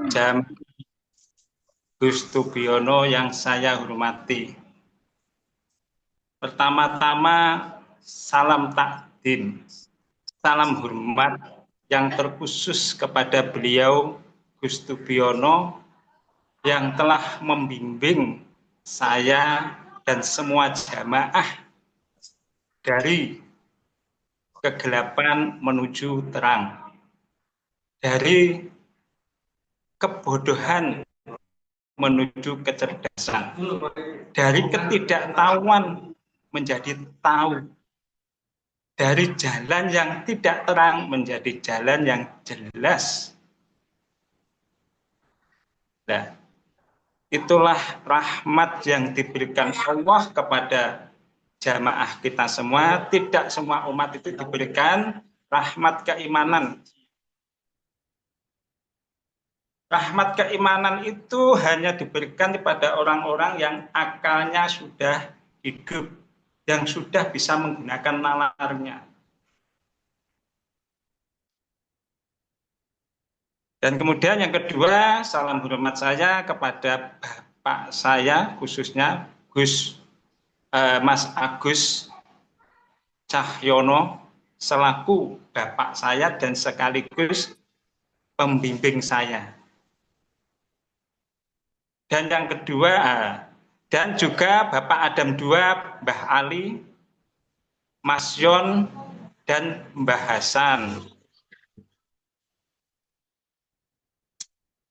Jam Gus Tubiono yang saya hormati. Pertama-tama salam takdim, salam hormat yang terkhusus kepada beliau Gus Tubiono yang telah membimbing saya dan semua jamaah dari kegelapan menuju terang, dari kebodohan menuju kecerdasan, dari ketidaktahuan menjadi tahu, dari jalan yang tidak terang menjadi jalan yang jelas. Nah, itulah rahmat yang diberikan Allah kepada jamaah kita semua. Tidak semua umat itu diberikan rahmat keimanan. Rahmat keimanan itu hanya diberikan kepada orang-orang yang akalnya sudah hidup, yang sudah bisa menggunakan nalarnya. Dan kemudian yang kedua, salam hormat saya kepada Bapak saya, khususnya Mas Agus Cahyono, selaku Bapak saya dan sekaligus pembimbing saya. Dan yang kedua, dan juga Bapak Adam II, Mbah Ali, Mas Yon, dan Mbah Hasan.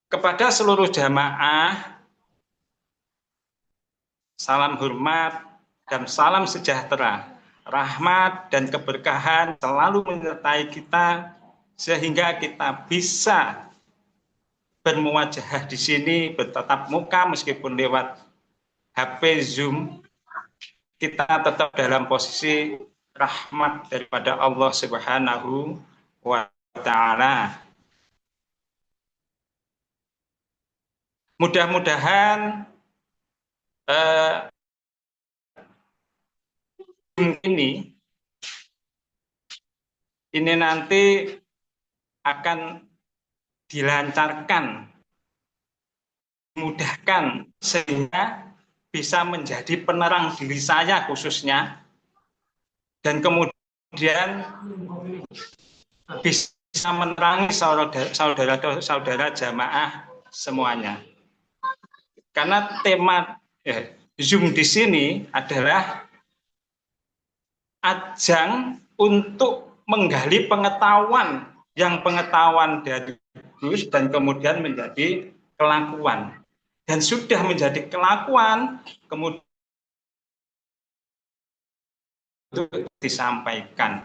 Kepada seluruh jamaah, salam hormat dan salam sejahtera, rahmat dan keberkahan selalu menyertai kita sehingga kita bisa bermuwajahah di sini, bertatap muka meskipun lewat HP Zoom, kita tetap dalam posisi rahmat daripada Allah Subhanahu wa Ta'ala. Mudah-mudahan ini nanti akan dilancarkan, dimudahkan sehingga bisa menjadi penerang diri saya khususnya, dan kemudian bisa menerangi saudara-saudara jamaah semuanya. Karena tema Zoom di sini adalah ajang untuk menggali pengetahuan dari Gus dan kemudian menjadi kelakuan. Dan sudah menjadi kelakuan, kemudian itu disampaikan.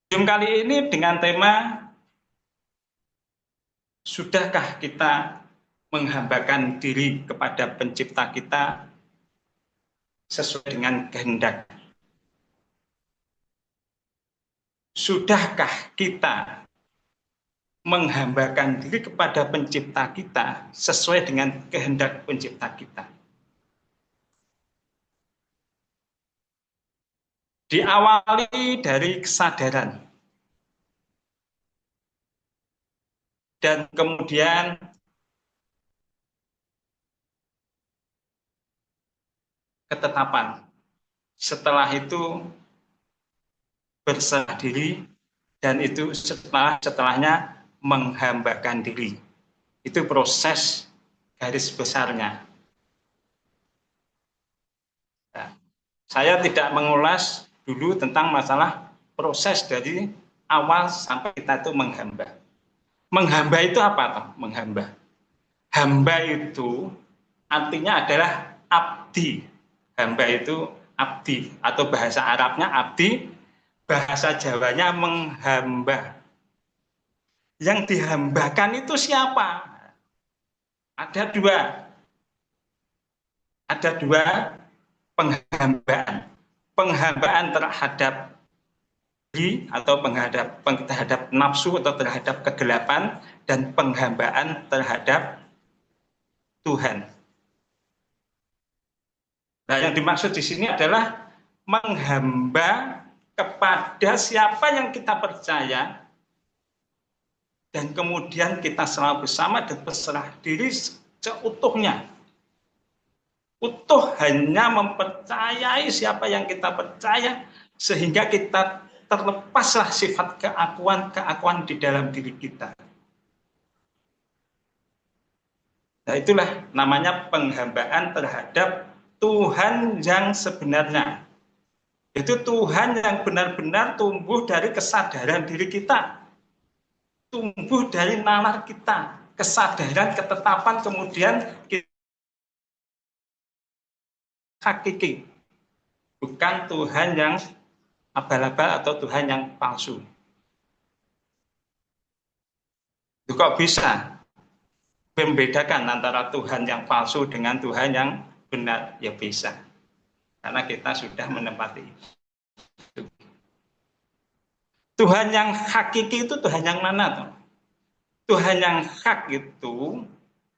Zoom kali ini dengan tema sudahkah kita menghambakan diri kepada pencipta kita sesuai dengan kehendak? Sudahkah kita menghambakan diri kepada pencipta kita sesuai dengan kehendak pencipta kita? Diawali dari kesadaran. Dan kemudian ketetapan. Setelah itu berserah diri, dan itu setelahnya menghambakan diri. Itu proses garis besarnya. Nah, saya tidak mengulas dulu tentang masalah proses dari awal sampai kita itu menghamba. Menghamba itu apa toh? Menghamba. Hamba itu artinya adalah abdi. Hamba itu abdi, atau bahasa Arabnya abdi, bahasa Jawanya menghamba. Yang dihambakan itu siapa? Ada dua penghambaan. Penghambaan terhadap diri atau terhadap nafsu atau terhadap kegelapan, dan penghambaan terhadap Tuhan. Nah, yang dimaksud di sini adalah menghamba kepada siapa yang kita percaya, dan kemudian kita selalu bersama dan berserah diri seutuhnya. Utuh hanya mempercayai siapa yang kita percaya, sehingga kita terlepaslah sifat keakuan di dalam diri kita. Nah, itulah namanya penghambaan terhadap Tuhan yang sebenarnya. Itu Tuhan yang benar-benar tumbuh dari kesadaran diri kita. Tumbuh dari nalar kita, kesadaran, ketetapan, kemudian hakiki. Bukan Tuhan yang abal-abal atau Tuhan yang palsu. Itu kok bisa membedakan antara Tuhan yang palsu dengan Tuhan yang benar? Ya bisa. Karena kita sudah menempati itu. Tuhan yang hakiki itu Tuhan yang mana tuh? Tuhan yang hak itu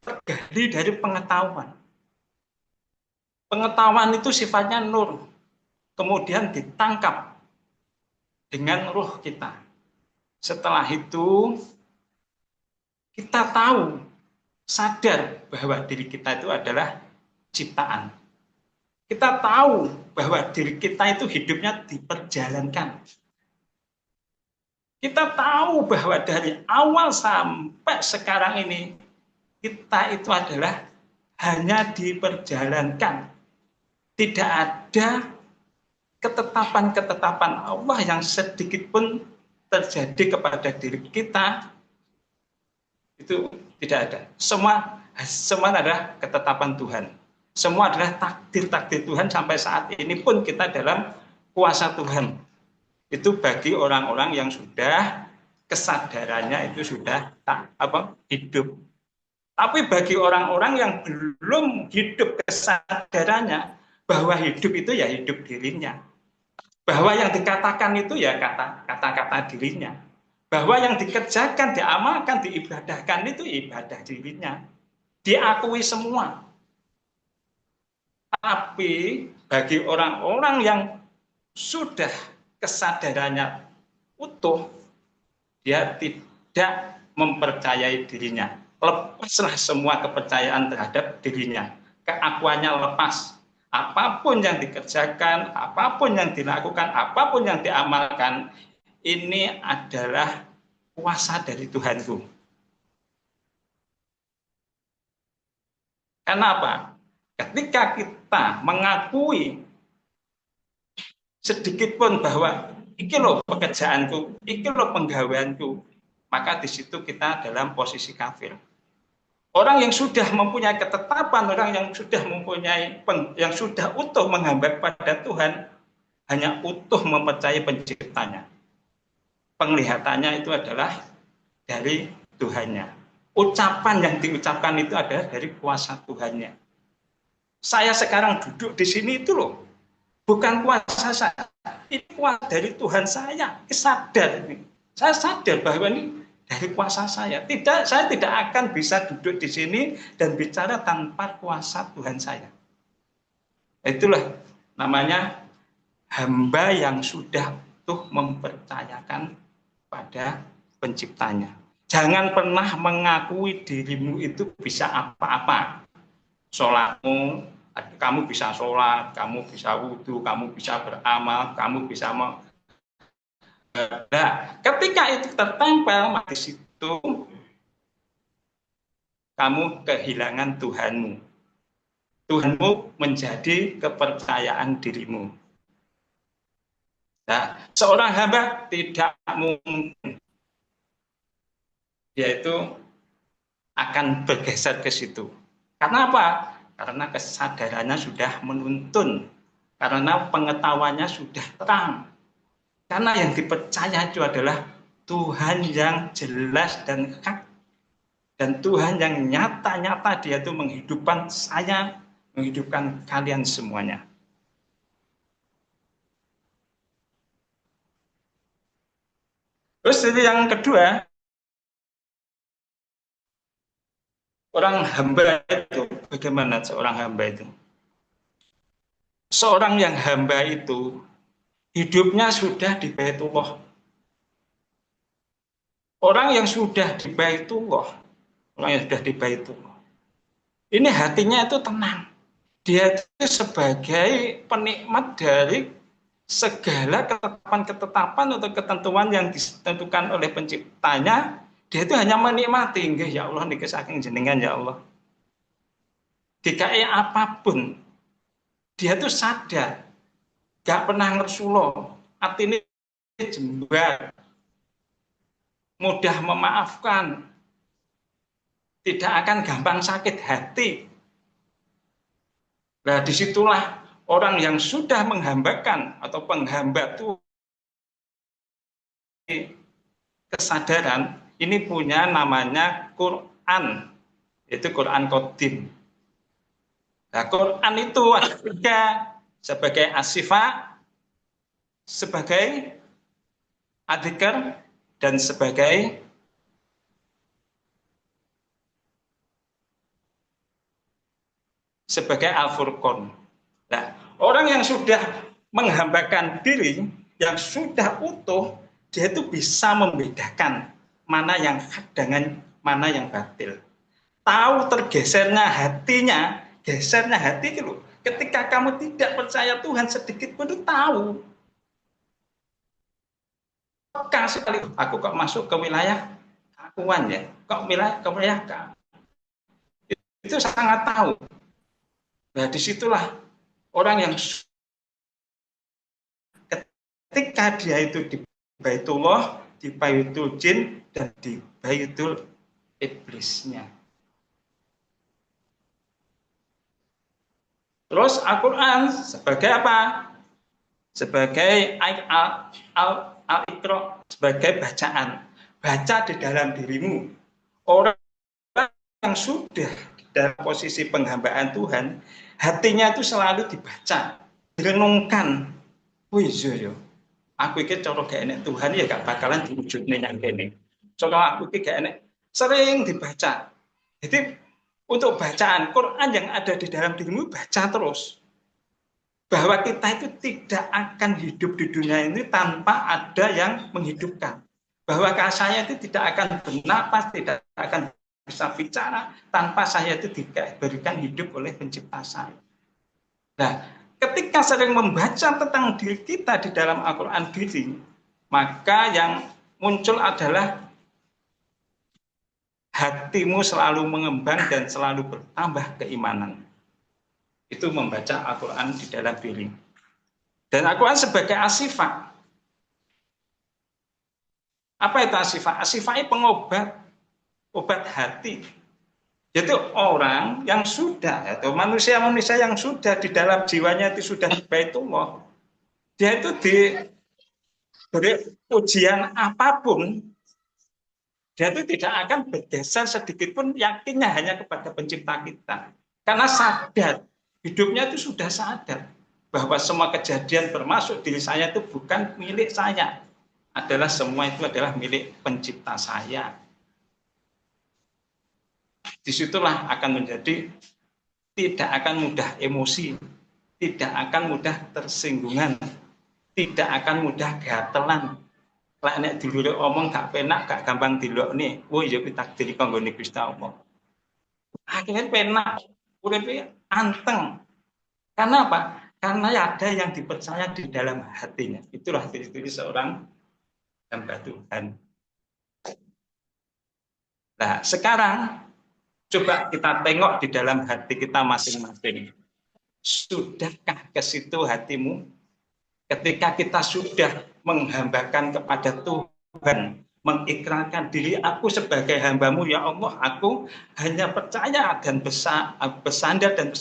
tergali dari pengetahuan. Pengetahuan itu sifatnya nur, kemudian ditangkap dengan ruh kita. Setelah itu kita tahu, sadar bahwa diri kita itu adalah ciptaan. Kita tahu bahwa diri kita itu hidupnya diperjalankan. Kita tahu bahwa dari awal sampai sekarang ini, kita itu adalah hanya diperjalankan. Tidak ada ketetapan-ketetapan Allah yang sedikit pun terjadi kepada diri kita. Itu tidak ada. Semua adalah ketetapan Tuhan. Semua adalah takdir-takdir Tuhan, sampai saat ini pun kita dalam kuasa Tuhan. Itu bagi orang-orang yang sudah kesadarannya itu sudah hidup. Tapi bagi orang-orang yang belum hidup kesadarannya bahwa hidup itu ya hidup dirinya, bahwa yang dikatakan itu ya kata-kata dirinya, bahwa yang dikerjakan, diamalkan, diibadahkan itu ibadah dirinya, diakui semua. Tapi bagi orang-orang yang sudah kesadarannya utuh, dia tidak mempercayai dirinya. Lepaslah semua kepercayaan terhadap dirinya. Keakuannya lepas. Apapun yang dikerjakan, apapun yang dilakukan, apapun yang diamalkan, ini adalah kuasa dari Tuhanku. Kenapa? Ketika kita mengakui sedikit pun bahwa iki loh pekerjaanku, iki loh penggaweanku, maka di situ kita dalam posisi kafir. Orang yang sudah mempunyai ketetapan, orang yang sudah mempunyai, yang sudah utuh menghamba kepada Tuhan, hanya utuh mempercayai penciptanya. Penglihatannya itu adalah dari Tuhannya. Ucapan yang diucapkan itu adalah dari kuasa Tuhannya. Saya sekarang duduk di sini itu loh, bukan kuasa saya, ini kuasa dari Tuhan saya. Sadar ini. Saya sadar bahwa ini dari kuasa saya. Saya tidak akan bisa duduk di sini dan bicara tanpa kuasa Tuhan saya. Itulah namanya hamba yang sudah utuh mempercayakan pada penciptanya. Jangan pernah mengakui dirimu itu bisa apa-apa. Sholatmu, kamu bisa sholat, kamu bisa wudhu, kamu bisa beramal, kamu bisa ketika itu tertempel di situ, kamu kehilangan Tuhanmu. Tuhanmu menjadi kepercayaan dirimu. Nah, seorang hamba tidak mungkin yaitu akan bergeser ke situ. Karena apa? Karena kesadarannya sudah menuntun, karena pengetahuannya sudah terang. Karena yang dipercaya itu adalah Tuhan yang jelas dan hak, dan Tuhan yang nyata-nyata dia itu menghidupkan saya, menghidupkan kalian semuanya. Terus yang kedua, orang hamba itu, bagaimana seorang hamba itu? Seorang yang hamba itu hidupnya sudah di Baitullah. Orang yang sudah di Baitullah, orang yang sudah di Baitullah, ini hatinya itu tenang. Dia itu sebagai penikmat dari segala ketetapan-ketetapan atau ketentuan yang ditentukan oleh penciptanya. Dia itu hanya menikmati, ya Allah, niki saking jenengan ya Allah. DKI apapun, dia tuh sadar, gak pernah ngersulo, artinya jembar, mudah memaafkan, tidak akan gampang sakit hati. Nah, disitulah orang yang sudah menghambakan atau penghamba Tuhan kesadaran, ini punya namanya Quran, yaitu Quran Qadim. Nah, Quran itu ada sebagai asifa, sebagai adikar, dan sebagai Al-Furqan. Nah, orang yang sudah menghambakan diri, yang sudah utuh, dia itu bisa membedakan mana yang hak dengan mana yang batil. Tahu tergesernya hatinya, gesernya hati itu. Ketika kamu tidak percaya Tuhan sedikit pun itu tahu. Sekali aku kok masuk ke wilayah keakuan ya, kok ke wilayah itu sangat tahu. Nah, disitulah orang yang ketika dia itu di Baitullah, di Baitul Jin, dan di Baitul Iblisnya. Terus Al-Quran sebagai apa? Sebagai al-Iqra, sebagai bacaan. Baca di dalam dirimu. Orang yang sudah dalam posisi penghambaan Tuhan, hatinya itu selalu dibaca, direnungkan. Wih, yo, aku iki cara gak enek Tuhan ya gak bakalan diwujudne yang kene. Cara aku iki gak enek, sering dibaca. Jadi untuk bacaan Quran yang ada di dalam dirimu, baca terus. Bahwa kita itu tidak akan hidup di dunia ini tanpa ada yang menghidupkan. Bahwa saya itu tidak akan bernapas, tidak akan bisa bicara tanpa saya itu diberikan hidup oleh pencipta saya. Nah, ketika sering membaca tentang diri kita di dalam Al-Quran diri, maka yang muncul adalah hatimu selalu mengembang dan selalu bertambah keimanan. Itu membaca Al-Quran di dalam diri. Dan Al-Quran sebagai asifah. Apa itu asifah? Asifah itu pengobat, obat hati. Yaitu orang yang sudah, atau manusia-manusia yang sudah di dalam jiwanya itu sudah Baitullah. Dia itu diberi ujian apapun, dia itu tidak akan bergeser sedikit pun, yakinnya hanya kepada pencipta kita. Karena sadar, hidupnya itu sudah sadar bahwa semua kejadian termasuk diri saya itu bukan milik saya, adalah semua itu adalah milik pencipta saya. Disitulah akan menjadi tidak akan mudah emosi, tidak akan mudah tersinggungan, tidak akan mudah gatelan. Lah nek dulure omong gak penak, gak gampang dilokne. Oh ya takdir kanggo Gusti Allah. Akhirnya penak, uripe anteng. Karena apa? Karena ada yang dipercaya di dalam hatinya. Itulah ciri-ciri seorang hamba Tuhan. Nah, sekarang coba kita tengok di dalam hati kita masing-masing. Sudahkah ke situ hatimu? Ketika kita sudah menghambakan kepada Tuhan, mengikrarkan diri, aku sebagai hambamu ya Allah, aku hanya percaya dan bersandar dan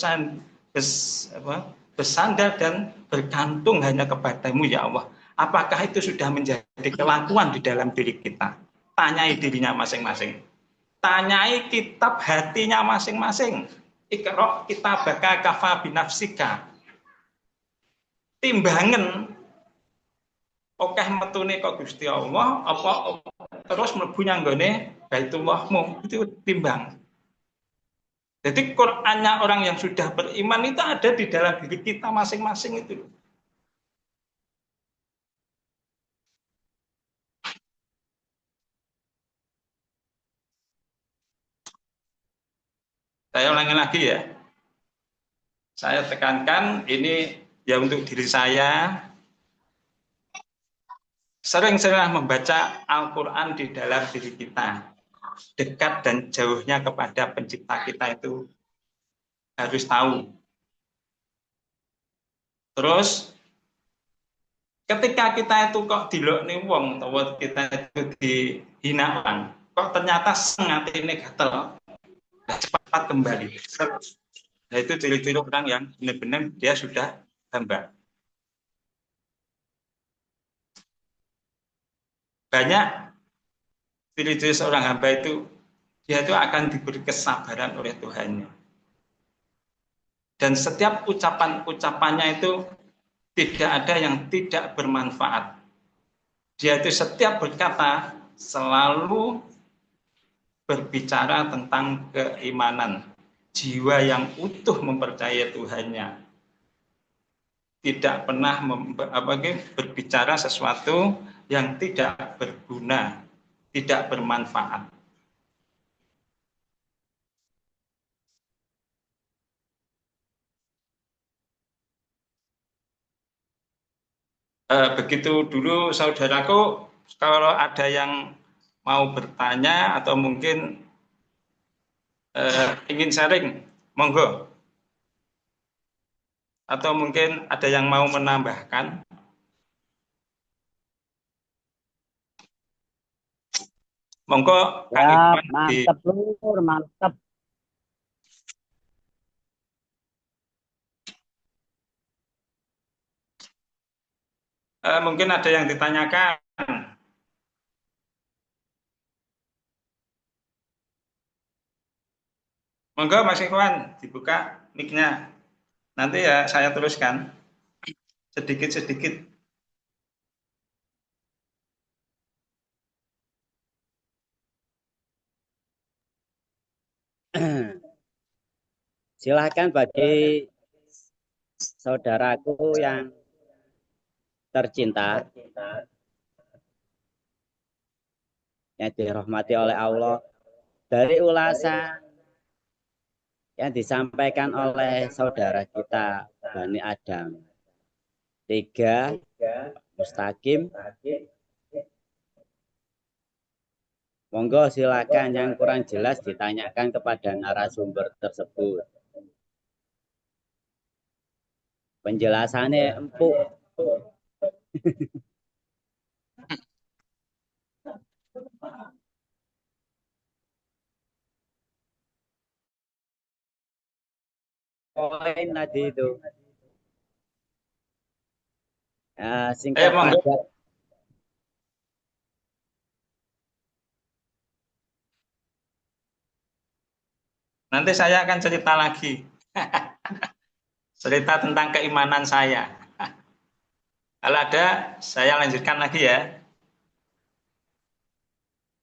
bersandar dan bergantung hanya kepadamu ya Allah. Apakah itu sudah menjadi kelakuan di dalam diri kita? Tanyai dirinya masing-masing. Tanyai kitab hatinya masing-masing. Iqra kitabaka kafa binafsika. Timbangan okeh metune kok Gusti Allah apa terus mlebu nyanggone Baitullahmu, itu timbang. Jadi Qur'annya orang yang sudah beriman itu ada di dalam diri kita masing-masing itu. Saya ulangi lagi ya. Saya tekankan ini ya untuk diri saya. Sering-sering membaca Al-Quran di dalam diri kita. Dekat dan jauhnya kepada pencipta kita itu harus tahu. Terus ketika kita itu kok dilokne wong atau kita itu dihinakan, kok ternyata sengat ini gatel, cepat kembali. Nah itu ciri-ciri orang yang benar-benar dia sudah hamba. Banyak ciri-ciri seorang hamba itu dia itu akan diberi kesabaran oleh Tuhannya. Dan setiap ucapan-ucapannya itu tidak ada yang tidak bermanfaat. Dia itu setiap berkata selalu berbicara tentang keimanan. Jiwa yang utuh mempercayai Tuhannya. Tidak pernah berbicara sesuatu yang tidak berguna, tidak bermanfaat. Begitu dulu saudaraku, kalau ada yang mau bertanya atau mungkin ingin sharing, monggo. Atau mungkin ada yang mau menambahkan. Monggo, Kang Iqbal. Mantap, Lur, mantap. Mungkin ada yang ditanyakan. Monggo Mas Ikhwan, dibuka mic-nya. Nanti ya saya teruskan sedikit-sedikit. Silahkan bagi saudaraku yang tercinta, yang dirahmati oleh Allah, dari ulasan yang disampaikan oleh saudara kita Bani Adam 3 Mustaqim. Monggo silakan yang kurang jelas ditanyakan kepada narasumber tersebut. Penjelasannya empuk. Poin tadi itu. Singkat padat. Nanti saya akan cerita lagi. Cerita tentang keimanan saya. Kalau ada, saya lanjutkan lagi ya.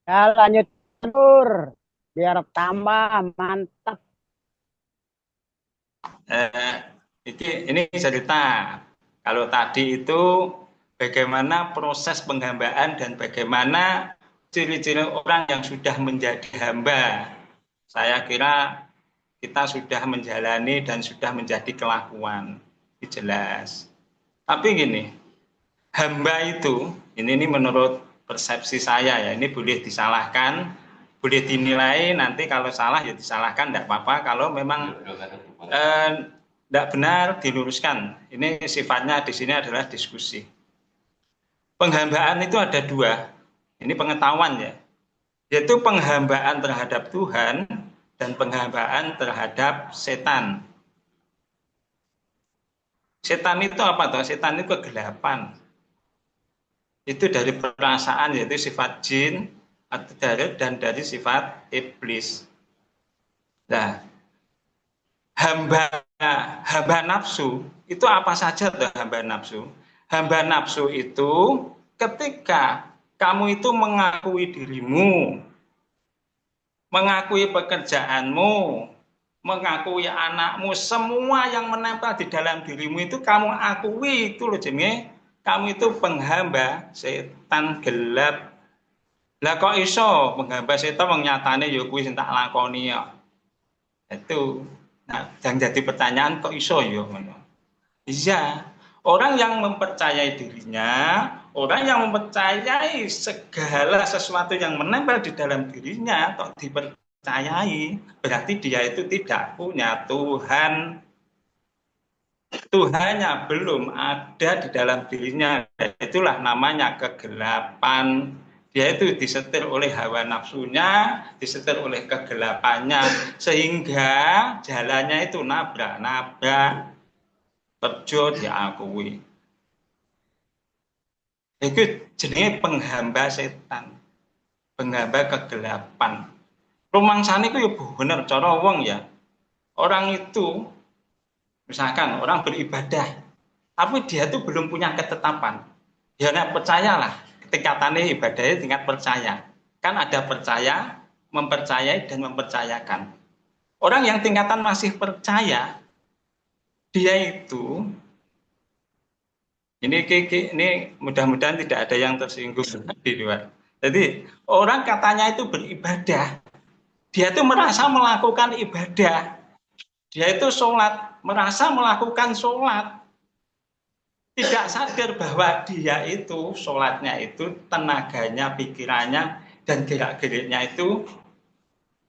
Ya, lanjut, Lur. Biar tambah mantap. Ini cerita. Kalau tadi itu bagaimana proses penghambaan dan bagaimana ciri-ciri orang yang sudah menjadi hamba. Saya kira kita sudah menjalani dan sudah menjadi kelakuan. Ini jelas. Tapi gini, hamba itu, ini menurut persepsi saya ya, ini boleh disalahkan, boleh dinilai, nanti kalau salah ya disalahkan, tidak apa-apa. Kalau memang tidak benar, diluruskan. Ini sifatnya di sini adalah diskusi. Penghambaan itu ada dua, ini pengetahuan ya, yaitu penghambaan terhadap Tuhan dan penghambaan terhadap setan. Setan itu apa toh? Setan itu kegelapan. Itu dari perasaan, yaitu sifat jin dan dari sifat iblis. Nah, hamba nafsu itu apa saja tuh hamba nafsu? Hamba nafsu itu ketika kamu itu mengakui dirimu, mengakui pekerjaanmu, mengakui anakmu, semua yang menempel di dalam dirimu itu kamu akui, itu loh jenenge kamu itu penghamba setan gelap. Lah kok iso penghamba setan wong nyatane ya kuwi sing tak lakoni ya. Itu. Nah, yang jadi pertanyaan kok iso ya ngono. Iya, orang yang mempercayai dirinya, orang yang mempercayai segala sesuatu yang menempel di dalam dirinya atau dipercayai, berarti dia itu tidak punya Tuhan. Tuhannya belum ada di dalam dirinya. Itulah namanya kegelapan. Dia itu disetir oleh hawa nafsunya, disetir oleh kegelapannya, sehingga jalannya itu nabrak-nabrak, terjun diakui. Itu jenenge penghamba setan, penghamba kegelapan. Rumangsane itu ya bener cara wong ya. Orang itu misalkan orang beribadah, tapi dia tuh belum punya ketetapan. Ya nek percayalah, tingkatannya ibadahnya tingkat percaya. Kan ada percaya, mempercayai dan mempercayakan. Orang yang tingkatan masih percaya, dia itu ini mudah-mudahan tidak ada yang tersinggung di luar. Jadi orang katanya itu beribadah, dia itu merasa melakukan ibadah, dia itu sholat, merasa melakukan sholat, tidak sadar bahwa dia itu sholatnya itu tenaganya, pikirannya, dan gerak-geriknya itu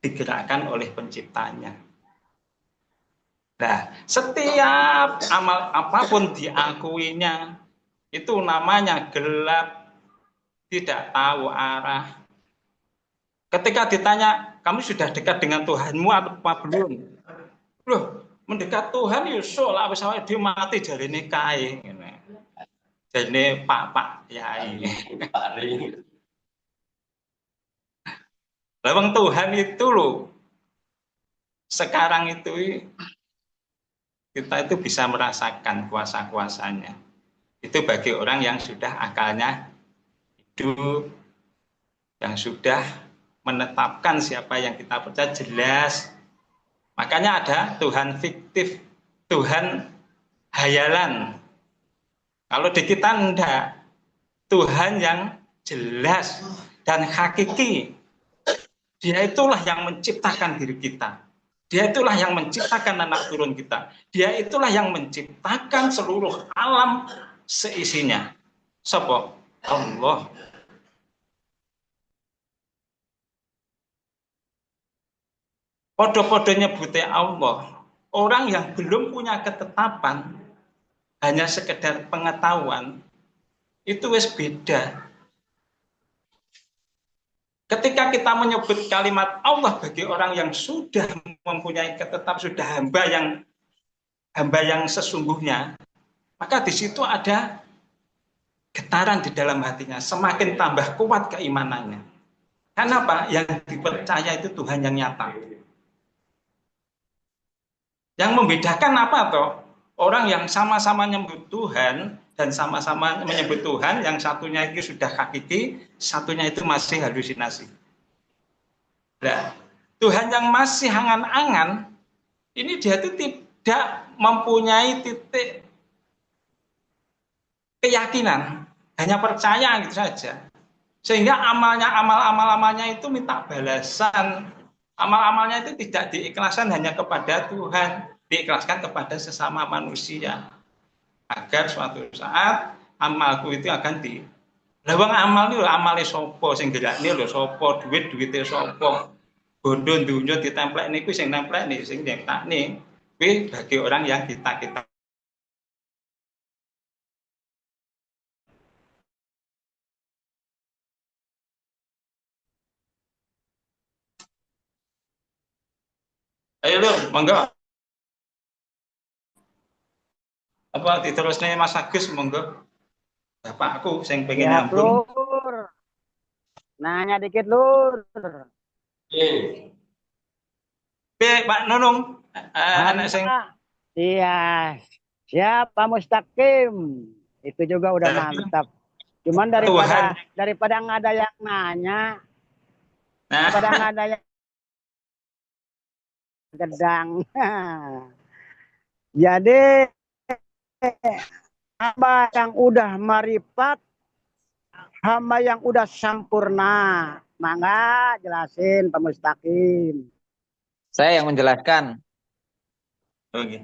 digerakkan oleh penciptanya. Nah, setiap amal apapun diakuinya, itu namanya gelap, tidak tahu arah. Ketika ditanya, kamu sudah dekat dengan Tuhanmu apa belum? Loh, mendekat Tuhan yusuf lah, misalnya dia mati jadi nikahi. Jadi pak yai. Lawang Tuhan itu loh, sekarang itu kita itu bisa merasakan kuasa-kuasanya. Itu bagi orang yang sudah akalnya hidup, yang sudah menetapkan siapa yang kita percaya jelas. Makanya ada Tuhan fiktif, Tuhan hayalan. Kalau di kita enggak, Tuhan yang jelas dan hakiki. Dia itulah yang menciptakan diri kita. Dia itulah yang menciptakan anak turun kita. Dia itulah yang menciptakan seluruh alam seisinya. Sapa? Allah. Podo-podo nyebute Allah. Orang yang belum punya ketetapan, hanya sekedar pengetahuan, itu wis beda. Ketika kita menyebut kalimat Allah bagi orang yang sudah mempunyai ketetapan, sudah hamba yang sesungguhnya, maka di situ ada getaran di dalam hatinya, semakin tambah kuat keimanannya. Karena apa? Yang dipercaya itu Tuhan yang nyata. Yang membedakan apa toh? Orang yang sama-sama menyebut Tuhan dan sama-sama menyebut Tuhan, yang satunya itu sudah hakiki, satunya itu masih halusinasi. Nah, Tuhan yang masih angan-angan, ini dia itu tidak mempunyai titik keyakinan, hanya percaya gitu saja. Sehingga amalnya itu minta balasan. Amal-amalnya itu tidak diikhlaskan hanya kepada Tuhan, diikhlaskan kepada sesama manusia. Agar suatu saat amalku itu akan di lawang amal ini amale sopo sing gerakne lho sopo duit-duite sopo bondo dunya ditemplek niku sing nemplek nih sing nyiptakne kuwi bagi orang yang kita ayo lho monggo apa diterusne Mas Agus monggo bapakku sing pengen Ya, nyambung. Lur. Nanya dikit, Lur. Pak Nunung anak sing iya, siapa Mustaqim? Itu juga udah mantap. Cuman daripada nggak ada yang nanya, daripada nggak ada yang gedang. Jadi hamba yang udah marifat, hamba yang udah sempurna. Mangga jelasin Pak Mustaqim. Saya yang menjelaskan. Oke.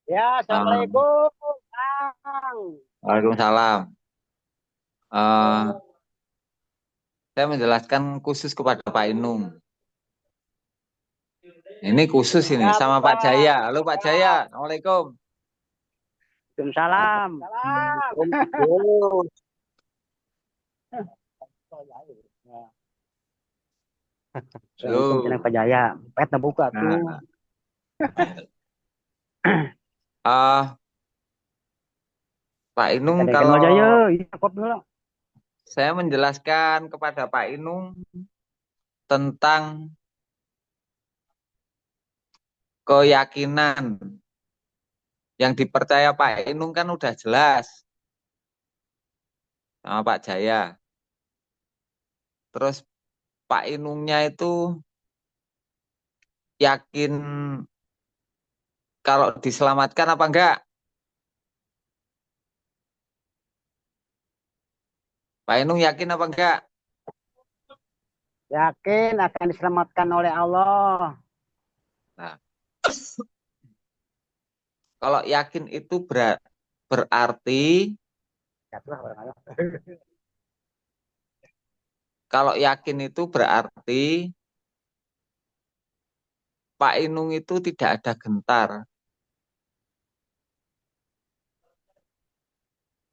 Ya, assalamualaikum, Kang. Waalaikumsalam. Saya menjelaskan khusus kepada Pak Inung. Ini khusus ini Ya, sama Pak Jaya. Halo Pak Jaya, assalamualaikum. Waalaikumsalam. Assalamualaikum Pak Jaya. Pet buka tuh. Pak Inung, kalau Jaya, saya menjelaskan kepada Pak Inung tentang keyakinan yang dipercaya Pak Inung kan udah jelas sama Pak Jaya. Terus Pak Inungnya itu yakin kalau diselamatkan apa enggak? Pak Inung yakin apa enggak? Yakin akan diselamatkan oleh Allah. Nah, kalau yakin itu berarti kalau yakin itu berarti Pak Inung itu tidak ada gentar.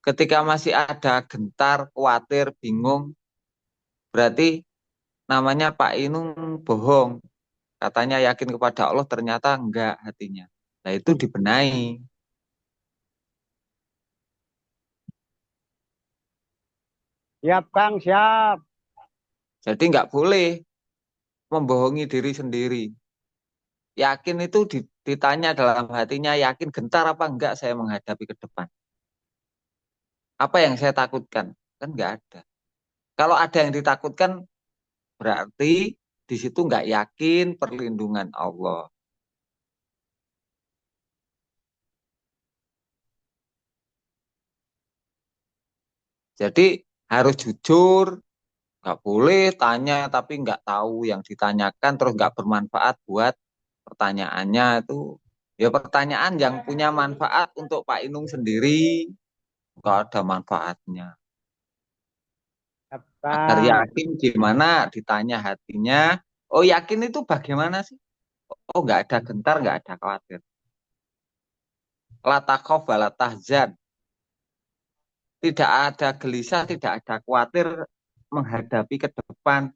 Ketika masih ada gentar, khawatir, bingung, berarti namanya Pak Inung bohong. Katanya yakin kepada Allah, ternyata enggak hatinya. Nah itu dibenahi. Siap, Kang, siap. Jadi enggak boleh membohongi diri sendiri. Yakin itu ditanya dalam hatinya, yakin gentar apa enggak saya menghadapi ke depan. Apa yang saya takutkan? Kan enggak ada. Kalau ada yang ditakutkan, berarti di situ enggak yakin perlindungan Allah. Jadi harus jujur, nggak boleh tanya tapi nggak tahu yang ditanyakan, terus nggak bermanfaat buat pertanyaannya itu. Ya pertanyaan yang punya manfaat untuk Pak Inung sendiri, nggak ada manfaatnya. Agar yakin gimana ditanya hatinya, oh yakin itu bagaimana sih? Oh nggak ada gentar, nggak ada khawatir. La takhaf wa la tahzan. Tidak ada gelisah, tidak ada khawatir menghadapi ke depan.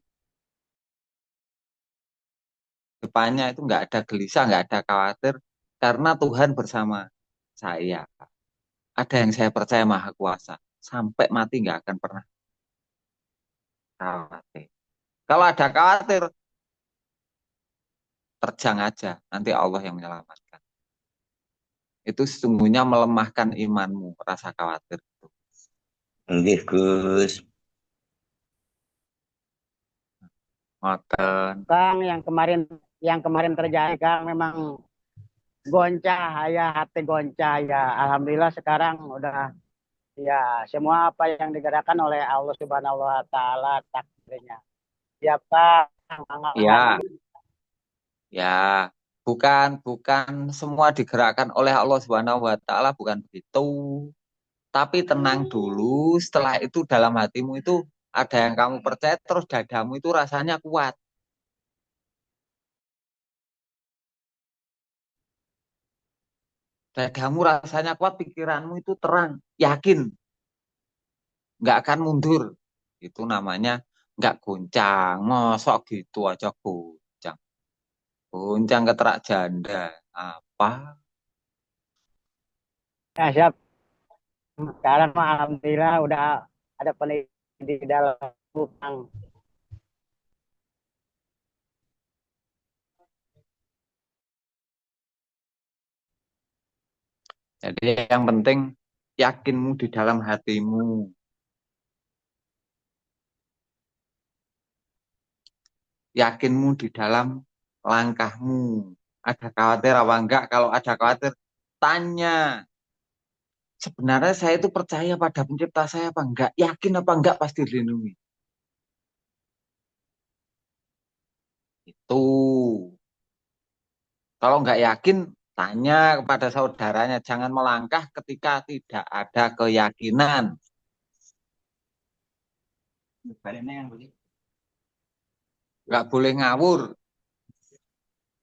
Depannya itu nggak ada gelisah, nggak ada khawatir, karena Tuhan bersama saya. Ada yang saya percaya maha kuasa. Sampai mati nggak akan pernah khawatir. Kalau ada khawatir, terjang aja. Nanti Allah yang menyelamatkan. Itu sesungguhnya melemahkan imanmu, rasa khawatir. Nggih, Gus. Makan. Kang, yang kemarin terjadi, Kang, memang goncah ya, hati goncah ya. Alhamdulillah sekarang udah ya semua apa yang digerakkan oleh Allah Subhanahu wa taala takdirnya. Siap, Kang. Ya, ya. Bukan semua digerakkan oleh Allah Subhanahu wa taala, bukan begitu. Tapi tenang dulu, setelah itu dalam hatimu itu ada yang kamu percaya, terus dadamu itu rasanya kuat. Dadamu rasanya kuat, pikiranmu itu terang, yakin, nggak akan mundur. Itu namanya nggak goncang, mosok gitu aja goncang. Goncang keterak janda, apa? Ya, siap. Sekarang mah alhamdulillah udah ada peneliti di dalam, Kang. Jadi yang penting yakinmu di dalam hatimu. Yakinmu di dalam langkahmu. Ada khawatir apa enggak? Kalau ada khawatir, tanya. Sebenarnya saya itu percaya pada pencipta saya apa enggak? Yakin apa enggak pasti dilindungi. Tuh. Kalau nggak yakin, tanya kepada saudaranya. Jangan melangkah ketika tidak ada keyakinan. Nggak boleh ngawur.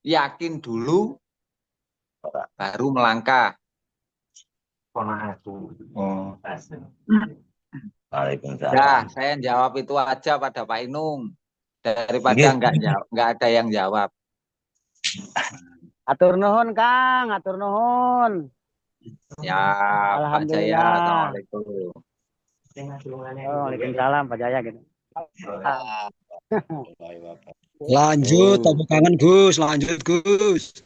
Yakin dulu, baru melangkah. Oh, Ya, Waalaikumsalam. saya jawab itu aja pada Pak Inung. Daripada Nggih. nggak ada yang jawab. Atur nuhun Kang, atur nuhun. Ya, Pak Jaya. Alhamdulillah. Assalamualaikum. Oh, Waalaikumsalam Pak Jaya gitu. Lanjut, tepuk tangan Gus, lanjut Gus.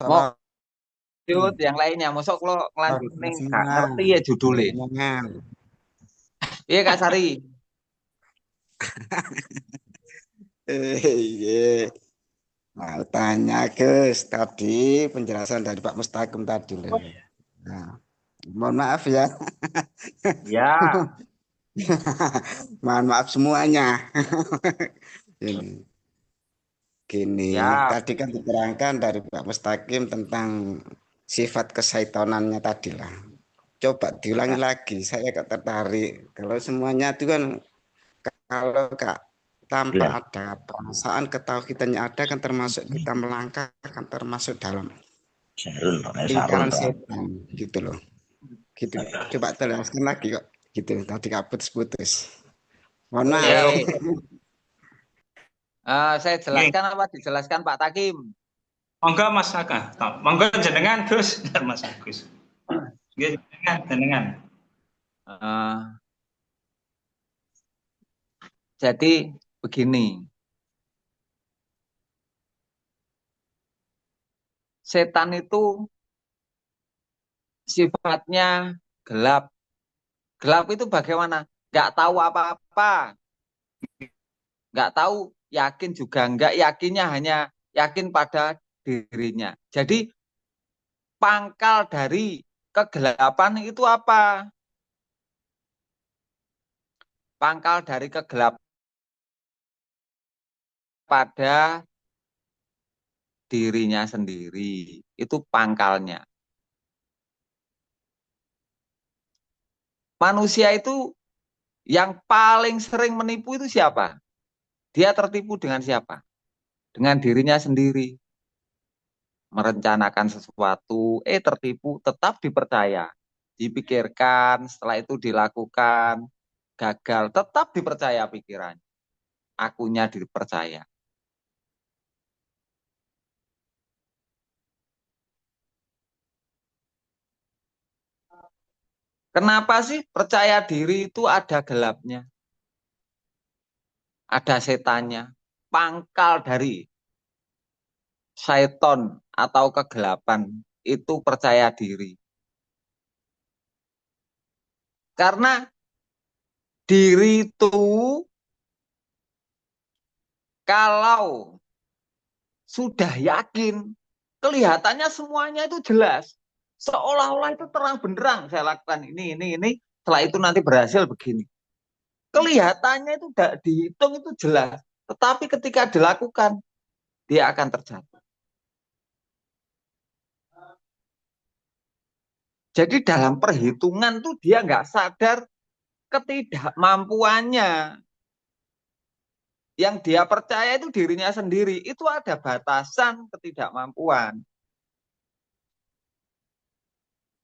Mau lanjut yang lainnya, masuk lo ngelanjut nih, gak ngerti ya judulnya. Iya Kak Sari. Iya. Mau tanya Gus, tadi penjelasan dari Pak Mustaqim tadi loh. Nah, mohon maaf ya. Ya. Mohon maaf semuanya. Ini. Gini, Ya. tadi kan diterangkan dari Pak Mustaqim tentang sifat kesaitonannya tadi lah. Coba diulangi lagi, saya gak tertarik. Kalau semuanya itu kan kalau gak tanpa ada perasaan ketauhidannya ada kan termasuk kita melangkah kan termasuk dalam lingkaran setan gitu loh. Gitu. Coba jelaskan lagi kok. Gitu. Tadi gak putus-putus. Mohon maaf. Saya jelaskan apa dijelaskan Pak Takim? Monggo Mas Saka. Monggo jenengan Gus, Mas Agus. Nggih, jenengan. Jadi begini. Setan itu sifatnya gelap. Gelap itu bagaimana? Nggak tahu apa-apa. Nggak tahu, yakin juga nggak. Yakinnya hanya yakin pada dirinya. Jadi pangkal dari kegelapan itu apa? Pangkal dari kegelapan pada dirinya sendiri. Itu pangkalnya. Manusia itu yang paling sering menipu itu siapa? Dia tertipu dengan siapa? Dengan dirinya sendiri. Merencanakan sesuatu, tertipu, tetap dipercaya. Dipikirkan, setelah itu dilakukan, gagal, tetap dipercaya pikirannya. Akunya dipercaya. Kenapa sih percaya diri itu ada gelapnya? Ada setannya. Pangkal dari syaiton atau kegelapan itu percaya diri. Karena diri itu kalau sudah yakin, kelihatannya semuanya itu jelas. Seolah-olah itu terang benderang, saya lakukan ini. Setelah itu nanti berhasil begini. Kelihatannya itu tidak dihitung itu jelas. Tetapi ketika dilakukan, dia akan terjatuh. Jadi dalam perhitungan tuh dia nggak sadar ketidakmampuannya. Yang dia percaya itu dirinya sendiri. Itu ada batasan ketidakmampuan.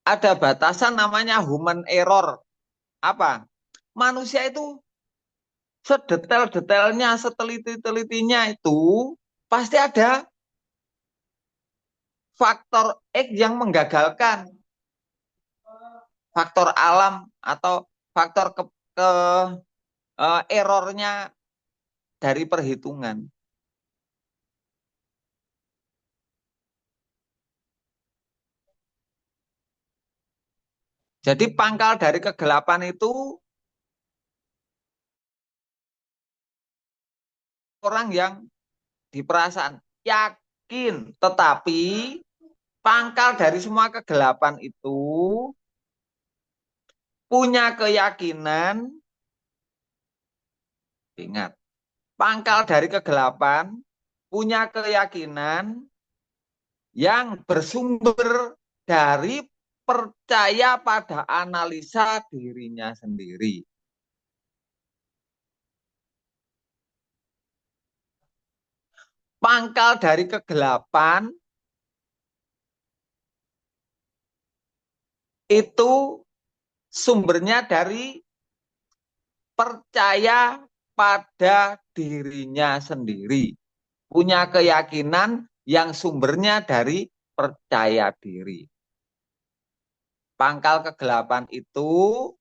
Ada batasan namanya human error. Apa? Manusia itu sedetail-detailnya, seteliti-telitinya itu pasti ada faktor X yang menggagalkan. Faktor alam atau faktor errornya dari perhitungan. Jadi pangkal dari kegelapan itu orang yang di perasaan yakin, tetapi pangkal dari semua kegelapan itu punya keyakinan, ingat, pangkal dari kegelapan, punya keyakinan yang bersumber dari percaya pada analisa dirinya sendiri. Pangkal dari kegelapan itu sumbernya dari percaya pada dirinya sendiri. Punya keyakinan yang sumbernya dari percaya diri. Pangkal kegelapan itu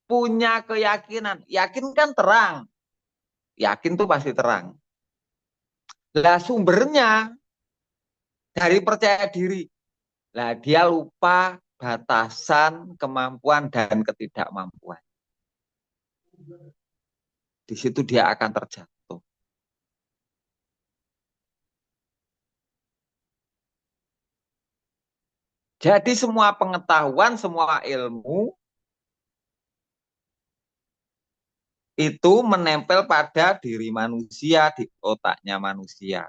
punya keyakinan. Yakin kan terang. Yakin tuh pasti terang. Lah sumbernya dari percaya diri. Lah dia lupa batasan kemampuan dan ketidakmampuan. Di situ dia akan terjatuh. Jadi semua pengetahuan, semua ilmu itu menempel pada diri manusia, di otaknya manusia.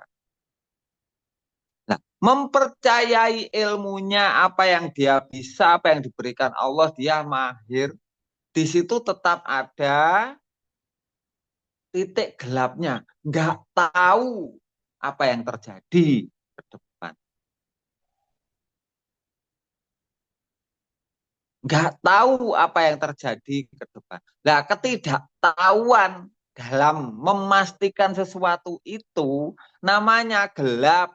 Nah, mempercayai ilmunya, apa yang dia bisa, apa yang diberikan Allah, dia mahir. Di situ tetap ada titik gelapnya. Nggak tahu apa yang terjadi ke depan. Nggak tahu apa yang terjadi ke depan. Nah, ketidaktahuan dalam memastikan sesuatu itu namanya gelap.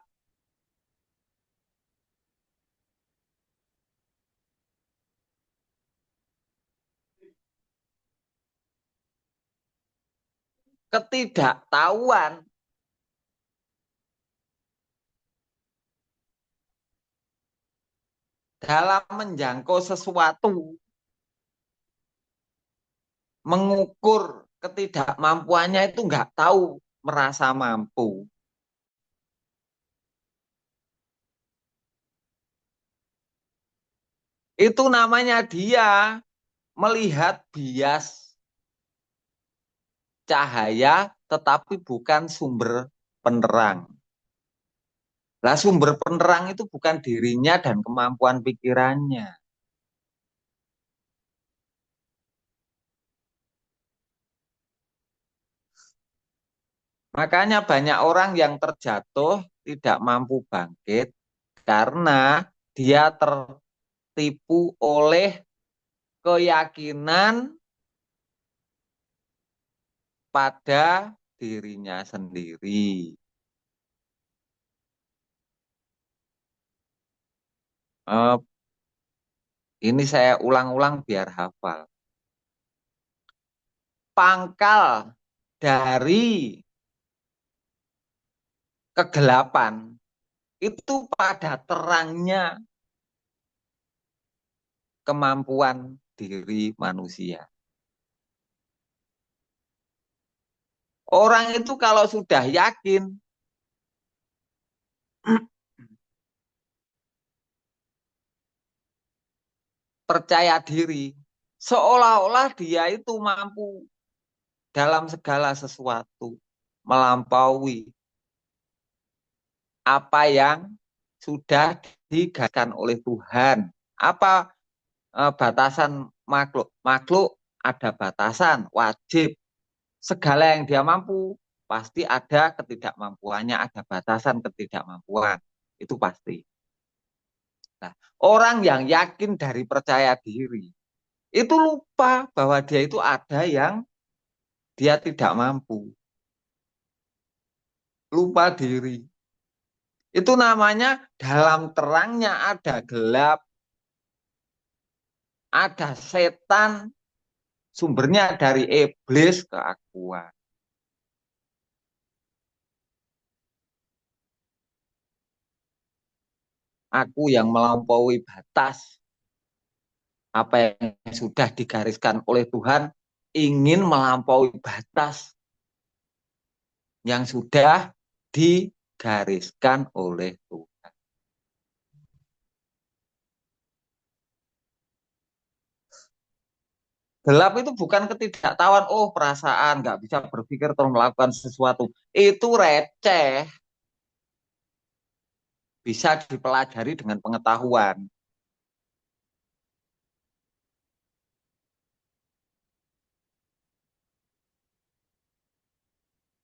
Ketidaktahuan dalam menjangkau sesuatu, mengukur ketidakmampuannya itu nggak tahu merasa mampu. Itu namanya dia melihat bias cahaya tetapi bukan sumber penerang. Lah sumber penerang itu bukan dirinya dan kemampuan pikirannya. Makanya banyak orang yang terjatuh tidak mampu bangkit karena dia tertipu oleh keyakinan pada dirinya sendiri. Ini saya ulang-ulang biar hafal. Pangkal dari kegelapan itu pada terangnya kemampuan diri manusia. Orang itu kalau sudah yakin percaya diri, seolah-olah dia itu mampu dalam segala sesuatu, melampaui apa yang sudah digariskan oleh Tuhan. Apa batasan makhluk? Makhluk ada batasan, wajib. Segala yang dia mampu, pasti ada ketidakmampuannya, ada batasan ketidakmampuan. Itu pasti. Nah, orang yang yakin dari percaya diri, itu lupa bahwa dia itu ada yang dia tidak mampu. Lupa diri. Itu namanya dalam terangnya ada gelap, ada setan, sumbernya dari iblis keakuan. Aku yang melampaui batas apa yang sudah digariskan oleh Tuhan, ingin melampaui batas yang sudah digariskan oleh Tuhan. Gelap itu bukan ketidaktahuan, oh perasaan, nggak bisa berpikir terus melakukan sesuatu. Itu receh, bisa dipelajari dengan pengetahuan.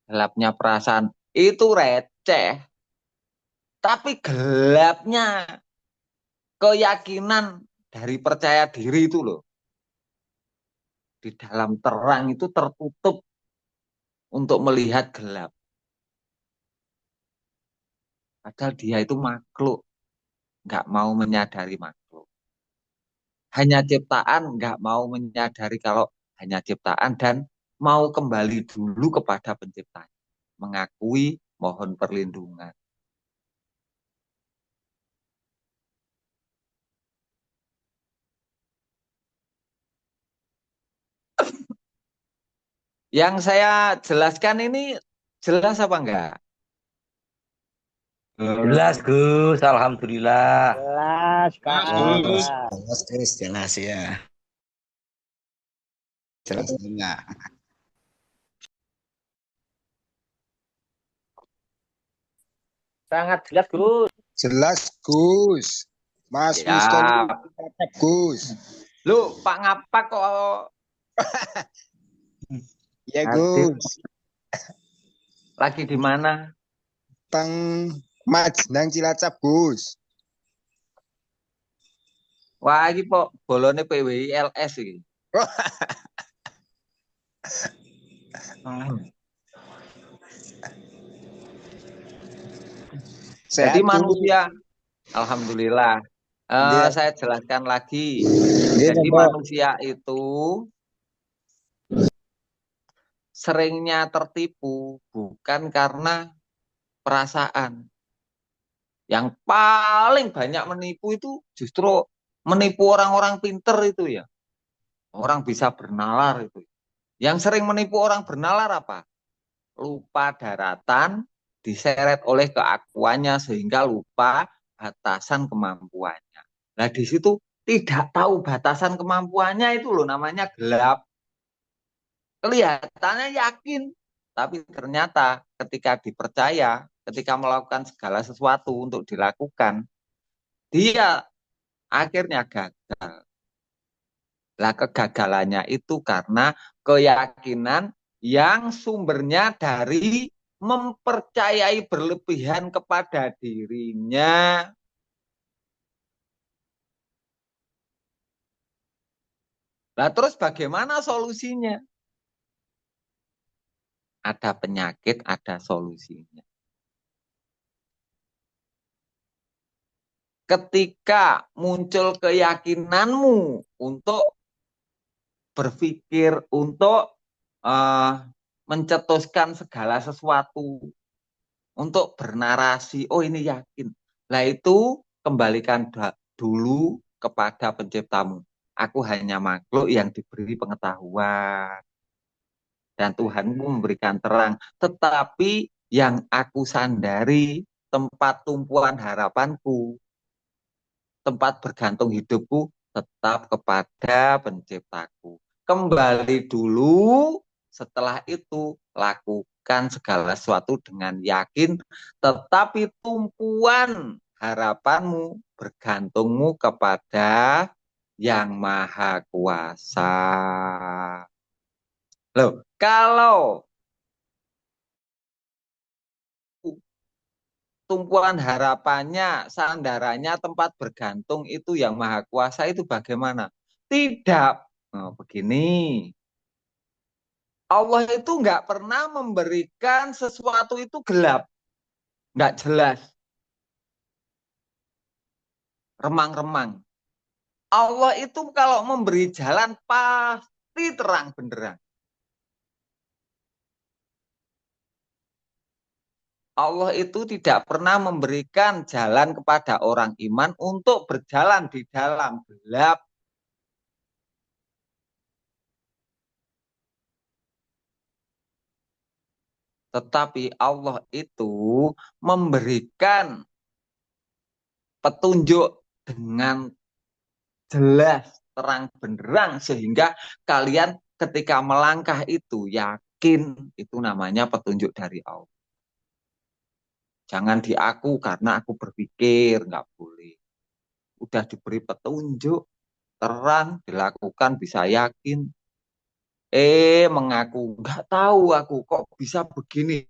Gelapnya perasaan, itu receh. Tapi gelapnya keyakinan dari percaya diri itu loh. Di dalam terang itu tertutup untuk melihat gelap. Padahal dia itu makhluk, nggak mau menyadari makhluk. Hanya ciptaan, nggak mau menyadari kalau hanya ciptaan dan mau kembali dulu kepada penciptanya. Mengakui, mohon perlindungan. Yang saya jelaskan ini jelas apa enggak? Jelas, Gus. Alhamdulillah. Jelas, Kak. Jelas, Jelas. jelas, Gus, jelas ya. Jelas enggak? Sangat jelas, Gus. Jelas, Gus. Mas Ya, Wisto ini cakep, Gus. lu Pak ngapa kok Ya, aktif? Gus. Lagi di mana? Teng Majenang Cilacap, Gus. Wah, ini kok bolone PWILS ini. Jadi Sehat, manusia, alhamdulillah. Dia. Saya jelaskan lagi. Dia Jadi Bapak. manusia itu seringnya tertipu bukan karena perasaan. Yang paling banyak menipu itu justru menipu orang-orang pinter itu ya. Orang bisa bernalar itu. Yang sering menipu orang bernalar apa? Lupa daratan, diseret oleh keakuannya sehingga lupa batasan kemampuannya. Nah di situ tidak tahu batasan kemampuannya itu loh namanya gelap. Kelihatannya yakin, tapi ternyata ketika dipercaya, ketika melakukan segala sesuatu untuk dilakukan, dia akhirnya gagal. Lah kegagalannya itu karena keyakinan yang sumbernya dari mempercayai berlebihan kepada dirinya. Nah terus bagaimana solusinya? Ada penyakit, ada solusinya. Ketika muncul keyakinanmu untuk berpikir, untuk mencetuskan segala sesuatu, untuk bernarasi, oh ini yakin. Nah itu kembalikan dulu kepada penciptamu. Aku hanya makhluk yang diberi pengetahuan. Dan Tuhanmu memberikan terang. Tetapi yang aku sandari, tempat tumpuan harapanku, tempat bergantung hidupku, tetap kepada penciptaku. Kembali dulu, setelah itu lakukan segala sesuatu dengan yakin, tetapi tumpuan harapanmu bergantungmu kepada yang maha kuasa. Loh, kalau tumpuan harapannya, sandarannya, tempat bergantung itu yang maha kuasa itu bagaimana? Tidak. Nah, begini, Allah itu nggak pernah memberikan sesuatu itu gelap, nggak jelas, remang-remang. Allah itu kalau memberi jalan pasti terang benderang. Allah itu tidak pernah memberikan jalan kepada orang iman untuk berjalan di dalam gelap. Tetapi Allah itu memberikan petunjuk dengan jelas, terang benderang sehingga kalian ketika melangkah itu yakin itu namanya petunjuk dari Allah. Jangan di aku karena aku berpikir, nggak boleh. Udah diberi petunjuk, terang, dilakukan, bisa yakin. Mengaku, nggak tahu aku kok bisa begini.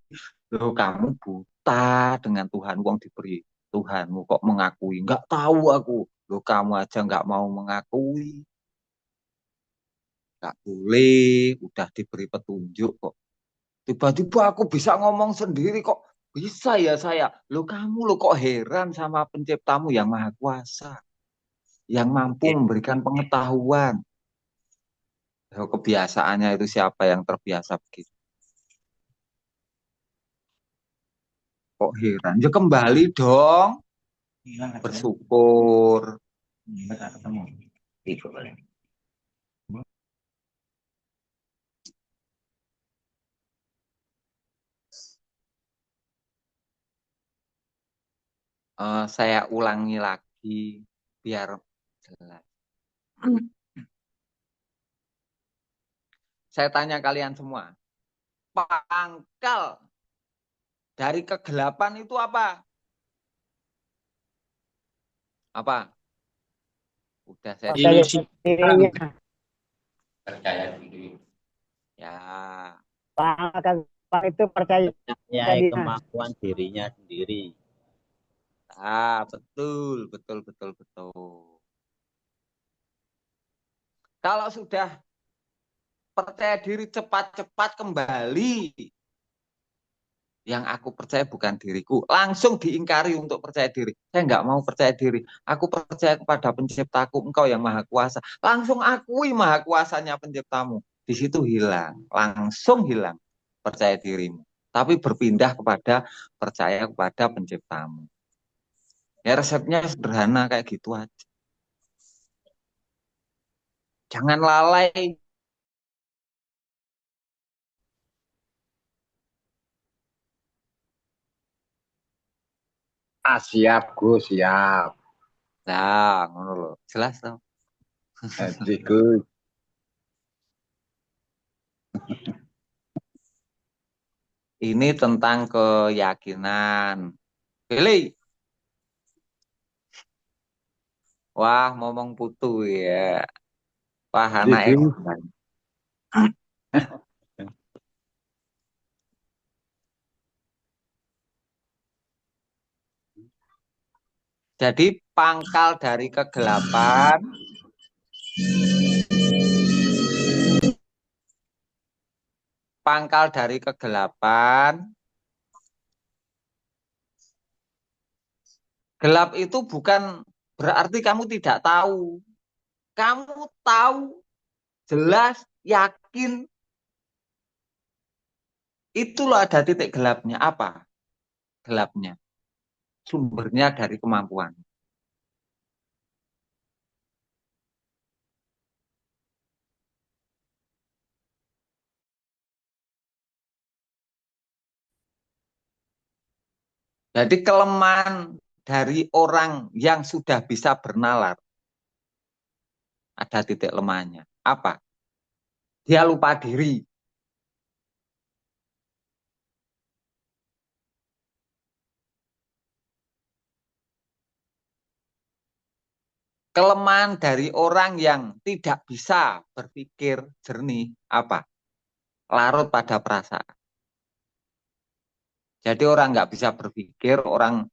Loh, kamu buta dengan Tuhan, wong diberi Tuhanmu kok mengakui. Nggak tahu aku. Loh, kamu aja nggak mau mengakui. Nggak boleh, udah diberi petunjuk kok. Tiba-tiba aku bisa ngomong sendiri kok. Bisa ya saya. Loh kamu lo kok heran sama penciptamu yang maha kuasa. Yang mampu memberikan pengetahuan. Loh, kebiasaannya itu siapa yang terbiasa begitu. Kok heran? Ya kembali dong. Bersyukur. Saya ulangi lagi biar jelas. Saya tanya kalian semua, pangkal dari kegelapan itu apa? Apa? Udah saya Percaya dirinya. Percaya diri. Ya, Pangkal itu percaya Mempunyai diri. kemampuan dirinya sendiri. betul, betul, betul, betul. Kalau sudah percaya diri cepat-cepat kembali, yang aku percaya bukan diriku, langsung diingkari untuk percaya diri. Saya nggak mau percaya diri. Aku percaya kepada penciptaku, engkau yang maha kuasa. Langsung akui maha kuasanya penciptamu. Di situ hilang, langsung hilang percaya dirimu. Tapi berpindah kepada percaya kepada penciptamu. Ya resepnya sederhana kayak gitu aja. Jangan lalai. Siap, Gus, siap. Nah, ngono loh. Jelas dong. Jadi, Gus. Ini tentang keyakinan. Pilih. Wah, ngomong putu ya. Wah, anak Jadi, eksan. Jadi pangkal dari kegelapan, pangkal dari kegelapan, gelap itu bukan berarti kamu tidak tahu. Kamu tahu, jelas, yakin, itu loh ada titik gelapnya. Apa gelapnya? Sumbernya dari kemampuan. Jadi kelemahan dari orang yang sudah bisa bernalar, ada titik lemahnya. Apa? Dia lupa diri. Kelemahan dari orang yang tidak bisa berpikir jernih, apa? Larut pada perasaan. Jadi orang nggak bisa berpikir, orang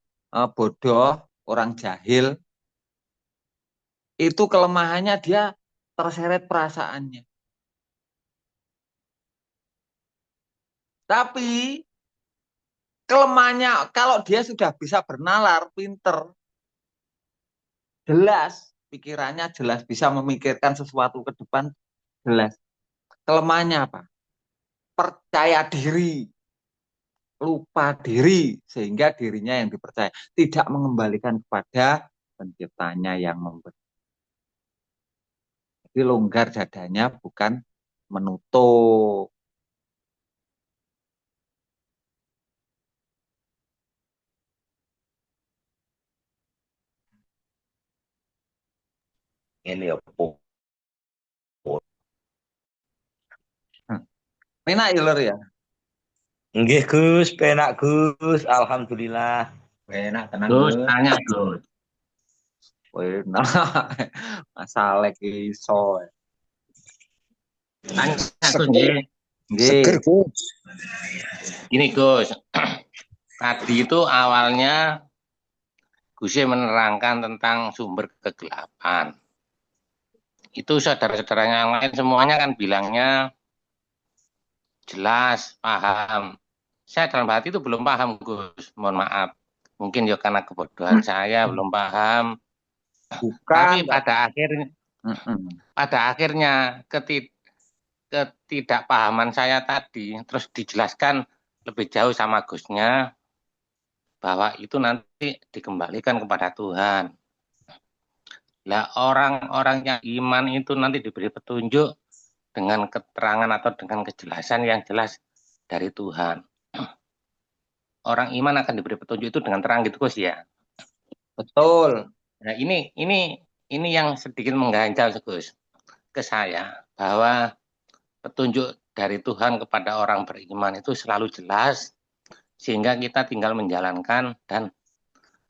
bodoh, orang jahil, itu kelemahannya dia terseret perasaannya. Tapi kelemahannya kalau dia sudah bisa bernalar, pinter, jelas, pikirannya jelas, bisa memikirkan sesuatu ke depan, jelas. Kelemahannya apa? Percaya diri, lupa diri, sehingga dirinya yang dipercaya. Tidak mengembalikan kepada penciptanya yang memberi. Jadi longgar dadanya bukan menutup. Ini opo. Penak ya Lur ya. Nggih Gus, penak Gus. Alhamdulillah. Penak tenang Gus, Gus. tanya Gus. Penak. Masalah iso. Tanya Gus, Seger, nggih. seger Nggih. Gus. Gini Gus, tadi itu awalnya Gus menerangkan tentang sumber kegelapan. Itu saudara-saudara yang lain semuanya kan bilangnya jelas, paham. Saya dalam hati itu belum paham Gus, mohon maaf. Mungkin ya karena kebodohan saya belum paham. Tapi Bukan. pada akhirnya ketidakpahaman saya tadi terus dijelaskan lebih jauh sama Gusnya bahwa itu nanti dikembalikan kepada Tuhan. Lah orang-orang yang iman itu nanti diberi petunjuk dengan keterangan atau dengan kejelasan yang jelas dari Tuhan. Orang iman akan diberi petunjuk itu dengan terang gitu Gus ya. Betul. Nah ini yang sedikit mengganjal Gus ke saya bahwa petunjuk dari Tuhan kepada orang beriman itu selalu jelas sehingga kita tinggal menjalankan dan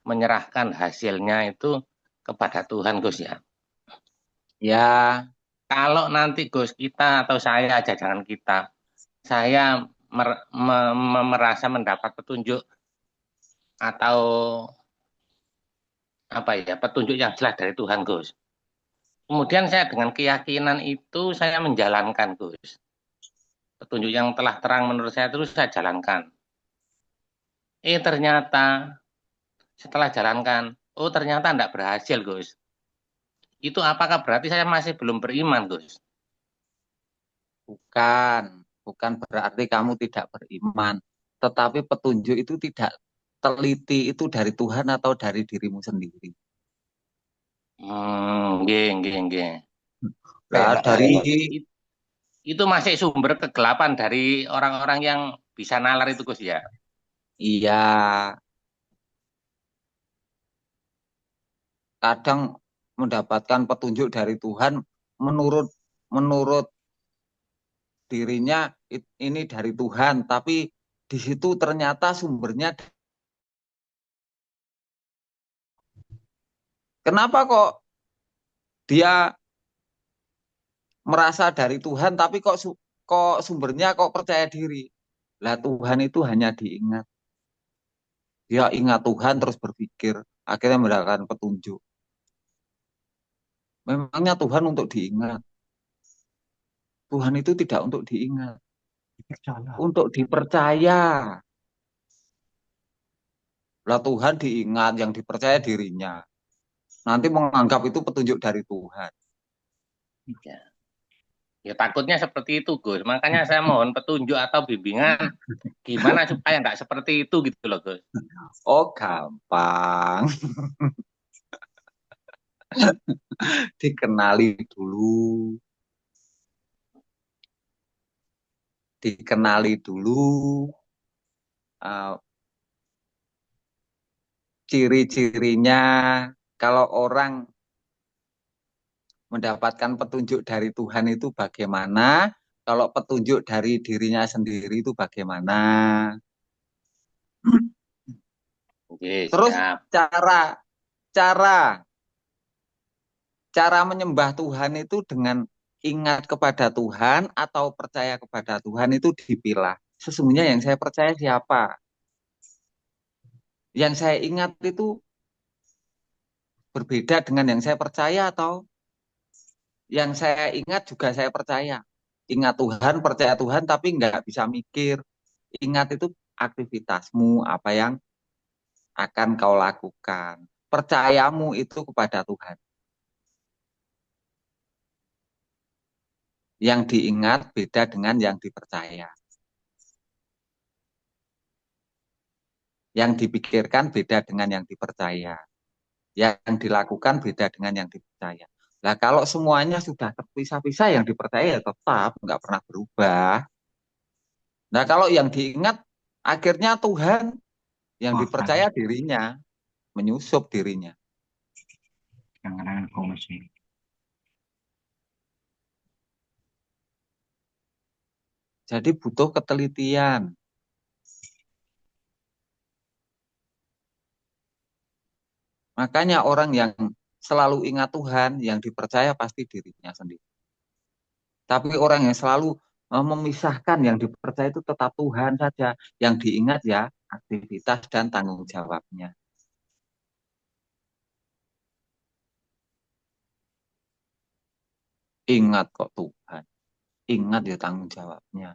menyerahkan hasilnya itu kepada Tuhan Gus ya. Ya. Kalau nanti Gus kita atau saya aja jangan kita, saya merasa mendapat petunjuk atau apa ya petunjuk yang jelas dari Tuhan Gus. Kemudian saya dengan keyakinan itu saya menjalankan Gus. Petunjuk yang telah terang menurut saya terus saya jalankan. Ternyata setelah jalankan, ternyata tidak berhasil Gus. Itu apakah berarti saya masih belum beriman Gus? Bukan berarti kamu tidak beriman. Tetapi petunjuk itu tidak teliti itu dari Tuhan atau dari dirimu sendiri. Nggih. Nah, dari itu masih sumber kegelapan dari orang-orang yang bisa nalar itu Gus ya. Iya. Kadang mendapatkan petunjuk dari Tuhan menurut dirinya ini dari Tuhan, tapi di situ ternyata sumbernya. Kenapa kok dia merasa dari Tuhan tapi kok sumbernya kok percaya diri? Lah Tuhan itu hanya diingat. Dia ingat Tuhan terus berpikir, akhirnya mendapatkan petunjuk. Memangnya Tuhan untuk diingat. Tuhan itu tidak untuk diingat. Untuk dipercaya. Lah Tuhan diingat, yang dipercaya dirinya. Nanti menganggap itu petunjuk dari Tuhan. Ya takutnya seperti itu Gus. Makanya saya mohon petunjuk atau bimbingan gimana supaya nggak seperti itu gitu loh Gus. Oh gampang. Dikenali dulu. Ciri-cirinya kalau orang mendapatkan petunjuk dari Tuhan itu bagaimana, kalau petunjuk dari dirinya sendiri itu bagaimana. Terus cara menyembah Tuhan itu dengan ingat kepada Tuhan atau percaya kepada Tuhan itu dipilah. Sesungguhnya yang saya percaya siapa? Yang saya ingat itu berbeda dengan yang saya percaya atau yang saya ingat juga saya percaya. Ingat Tuhan, percaya Tuhan tapi nggak bisa mikir. Ingat itu aktivitasmu, apa yang akan kau lakukan. Percayamu itu kepada Tuhan. Yang diingat beda dengan yang dipercaya. Yang dipikirkan beda dengan yang dipercaya. Yang dilakukan beda dengan yang dipercaya. Nah kalau semuanya sudah terpisah-pisah, yang dipercaya ya tetap nggak pernah berubah. Nah kalau yang diingat akhirnya Tuhan, yang dipercaya dirinya, menyusup dirinya. Jadi butuh ketelitian. Makanya orang yang selalu ingat Tuhan, yang dipercaya pasti dirinya sendiri. Tapi orang yang selalu memisahkan, yang dipercaya itu tetap Tuhan saja. Yang diingat ya aktivitas dan tanggung jawabnya. Ingat kok Tuhan. Ingat ya tanggung jawabnya.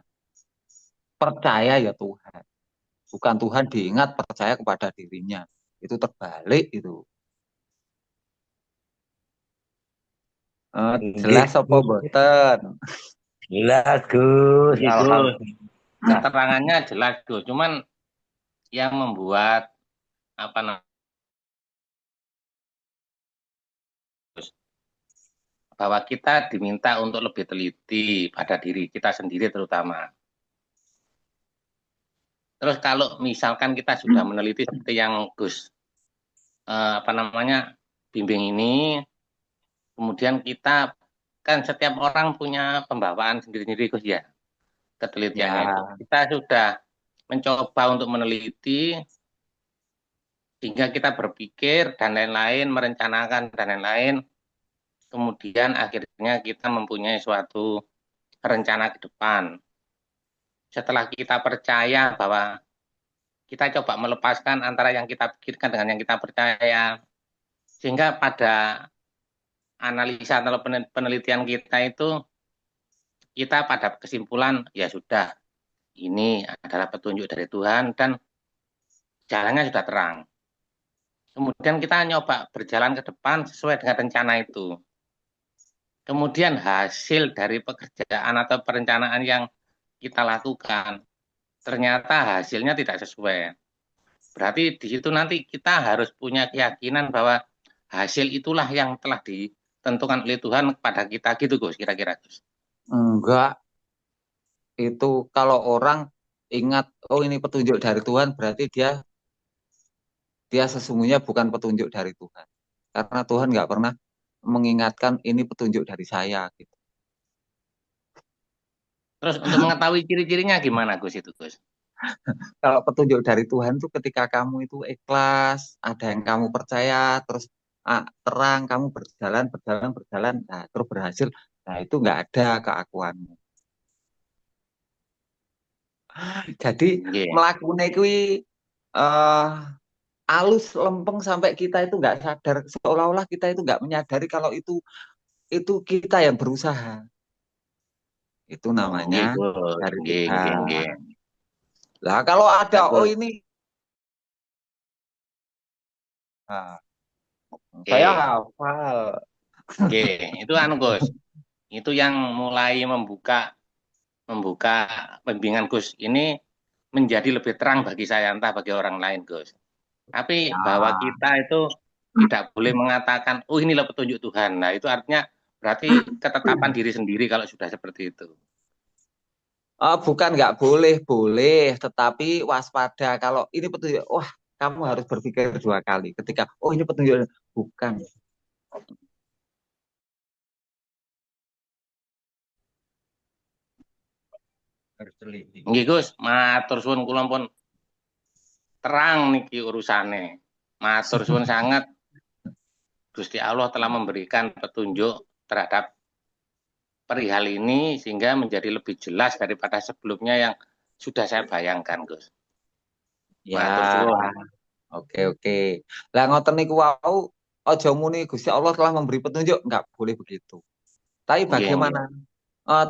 Percaya ya Tuhan. Bukan Tuhan diingat, percaya kepada dirinya. Itu terbalik itu. Jelas apa boten? Jelas Gus. Iya, Gus. Keterangannya jelas Gus. Cuman yang membuat apa namanya bahwa kita diminta untuk lebih teliti pada diri kita sendiri terutama. Terus kalau misalkan kita sudah meneliti seperti yang Gus apa namanya bimbing ini, kemudian kita kan setiap orang punya pembawaan sendiri-sendiri Gus ya, ketelitiannya itu. Kita sudah mencoba untuk meneliti sehingga kita berpikir dan lain-lain, merencanakan dan lain-lain. Kemudian akhirnya kita mempunyai suatu rencana ke depan. Setelah kita percaya bahwa kita coba melepaskan antara yang kita pikirkan dengan yang kita percaya, sehingga pada analisa atau penelitian kita itu, kita pada kesimpulan, ya sudah, ini adalah petunjuk dari Tuhan dan jalannya sudah terang. Kemudian kita nyoba berjalan ke depan sesuai dengan rencana itu. Kemudian hasil dari pekerjaan atau perencanaan yang kita lakukan, ternyata hasilnya tidak sesuai. Berarti di situ nanti kita harus punya keyakinan bahwa hasil itulah yang telah ditentukan oleh Tuhan kepada kita gitu Gus, kira-kira Gus. Enggak. Itu kalau orang ingat, oh ini petunjuk dari Tuhan, berarti dia sesungguhnya bukan petunjuk dari Tuhan. Karena Tuhan nggak pernah mengingatkan ini petunjuk dari saya gitu. Terus untuk mengetahui ciri-cirinya gimana Gus itu Gus? Kalau petunjuk dari Tuhan itu ketika kamu itu ikhlas, ada yang kamu percaya, terus terang, kamu berjalan, nah, terus berhasil, nah itu nggak ada keakuanmu. Jadi melakukan kuwi alus lempeng sampai kita itu nggak sadar, seolah-olah kita itu nggak menyadari kalau itu kita yang berusaha. Itu namanya dari Tuhan. Lah kalau ada ini saya hafal. Itu Gus. Itu yang mulai membuka pembimbingan Gus ini menjadi lebih terang bagi saya, entah bagi orang lain Gus. Tapi bahwa kita itu tidak boleh mengatakan, oh inilah petunjuk Tuhan. Nah itu artinya berarti ketetapan diri sendiri kalau sudah seperti itu. Bukan nggak boleh, tetapi waspada kalau ini petunjuk, wah kamu harus berpikir 2 kali. Ketika, oh ini petunjuk, bukan. Harus teliti. Nggih Gus, matur suwun kula pun terang niki urusane. Matur suwun sangat. Gusti Allah telah memberikan petunjuk terhadap perihal ini sehingga menjadi lebih jelas daripada sebelumnya yang sudah saya bayangkan, Gus. Ya. Oke. Lah ngoten niku wau aja muni Gusti Allah telah memberi petunjuk, enggak boleh begitu. Tapi bagaimana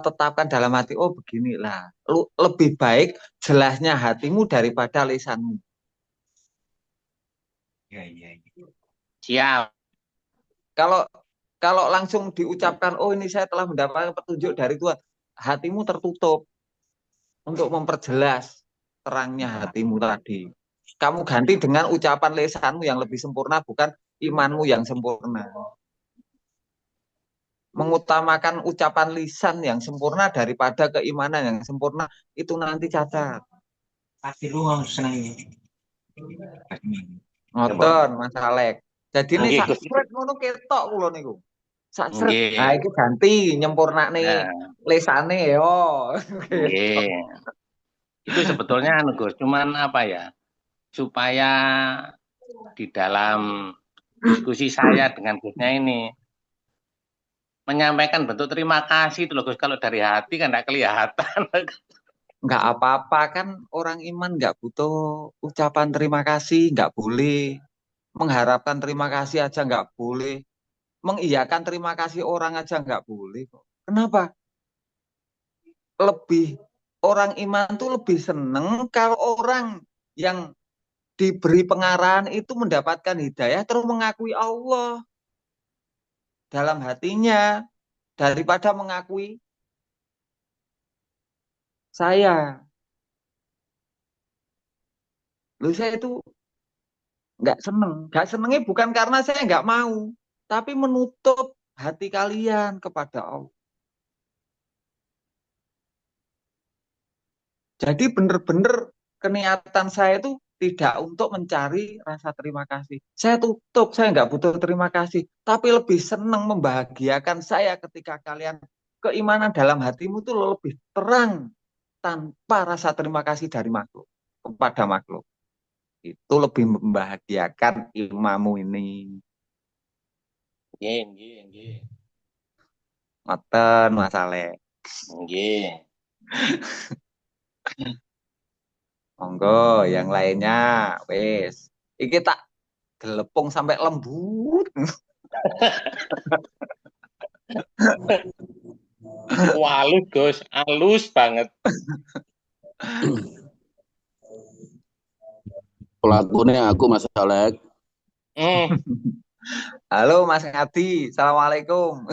tetapkan dalam hati, oh beginilah. Lebih baik jelasnya hatimu daripada lisanmu. Ya. Siap. Kalau langsung diucapkan, oh ini saya telah mendapatkan petunjuk dari Tuhan, hatimu tertutup untuk memperjelas terangnya hatimu tadi. Kamu ganti dengan ucapan lisanmu yang lebih sempurna, bukan imanmu yang sempurna. Mengutamakan ucapan lisan yang sempurna daripada keimanan yang sempurna, itu nanti cacat. Pasti lu harus senang ini. Ngoten Mas Alek. Jadi ini sakit ngono ketok kula niku. Sakset. Nah, Nggih. itu ganti nyempurnane Nah, lesane yo. nggih. Itu sebetulnya anu Gus, cuman apa ya? Supaya di dalam diskusi saya dengan Gusnya ini menyampaikan bentuk terima kasih itu loh Gus. Kalau dari hati kan enggak kelihatan. Nggak apa-apa kan orang iman nggak butuh ucapan terima kasih, nggak boleh. Mengharapkan terima kasih aja nggak boleh. Mengiyakan terima kasih orang aja nggak boleh kok. Kenapa? Lebih orang iman tuh lebih seneng kalau orang yang diberi pengarahan itu mendapatkan hidayah terus mengakui Allah dalam hatinya daripada mengakui saya. Loh saya itu nggak seneng. Nggak senengnya bukan karena saya nggak mau, tapi menutup hati kalian kepada Allah. Jadi benar-benar keniatan saya itu tidak untuk mencari rasa terima kasih. Saya tutup, saya nggak butuh terima kasih, tapi lebih senang membahagiakan saya ketika kalian keimanan dalam hatimu itu lebih terang tanpa rasa terima kasih dari makhluk kepada makhluk. Itu lebih membahagiakan imamu ini. Nggih, nggih, nggih. Ngoten Mas Ale. Nggih. Monggo yang lainnya wes. Iki tak gelepung sampai lembut. Halus Gus, halus banget. Pelakunya aku Mas Alek. Halo Mas Ngadi, assalamualaikum.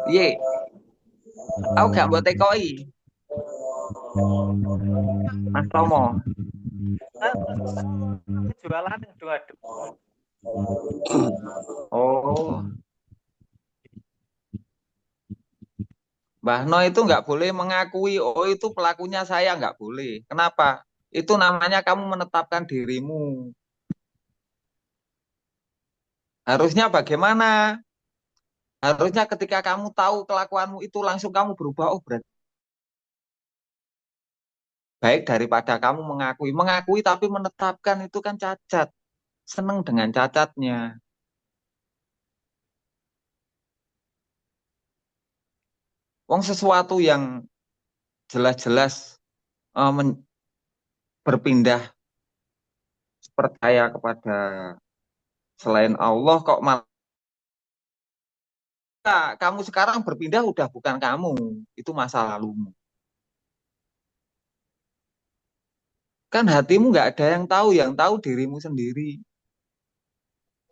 Ye, aku gak buat TKI. Mas Tomo. Jualan aduh. Oh. Mbah No itu nggak boleh mengakui, oh itu pelakunya saya, nggak boleh. Kenapa? Itu namanya kamu menetapkan dirimu. Harusnya bagaimana? Harusnya ketika kamu tahu kelakuanmu itu langsung kamu berubah, oh berarti baik daripada kamu mengakui. Mengakui tapi menetapkan itu kan cacat. Seneng dengan cacatnya. Wong sesuatu yang jelas-jelas berpindah percaya kepada selain Allah kok malah kamu sekarang berpindah udah bukan kamu, itu masa lalumu. Kan hatimu nggak ada yang tahu dirimu sendiri.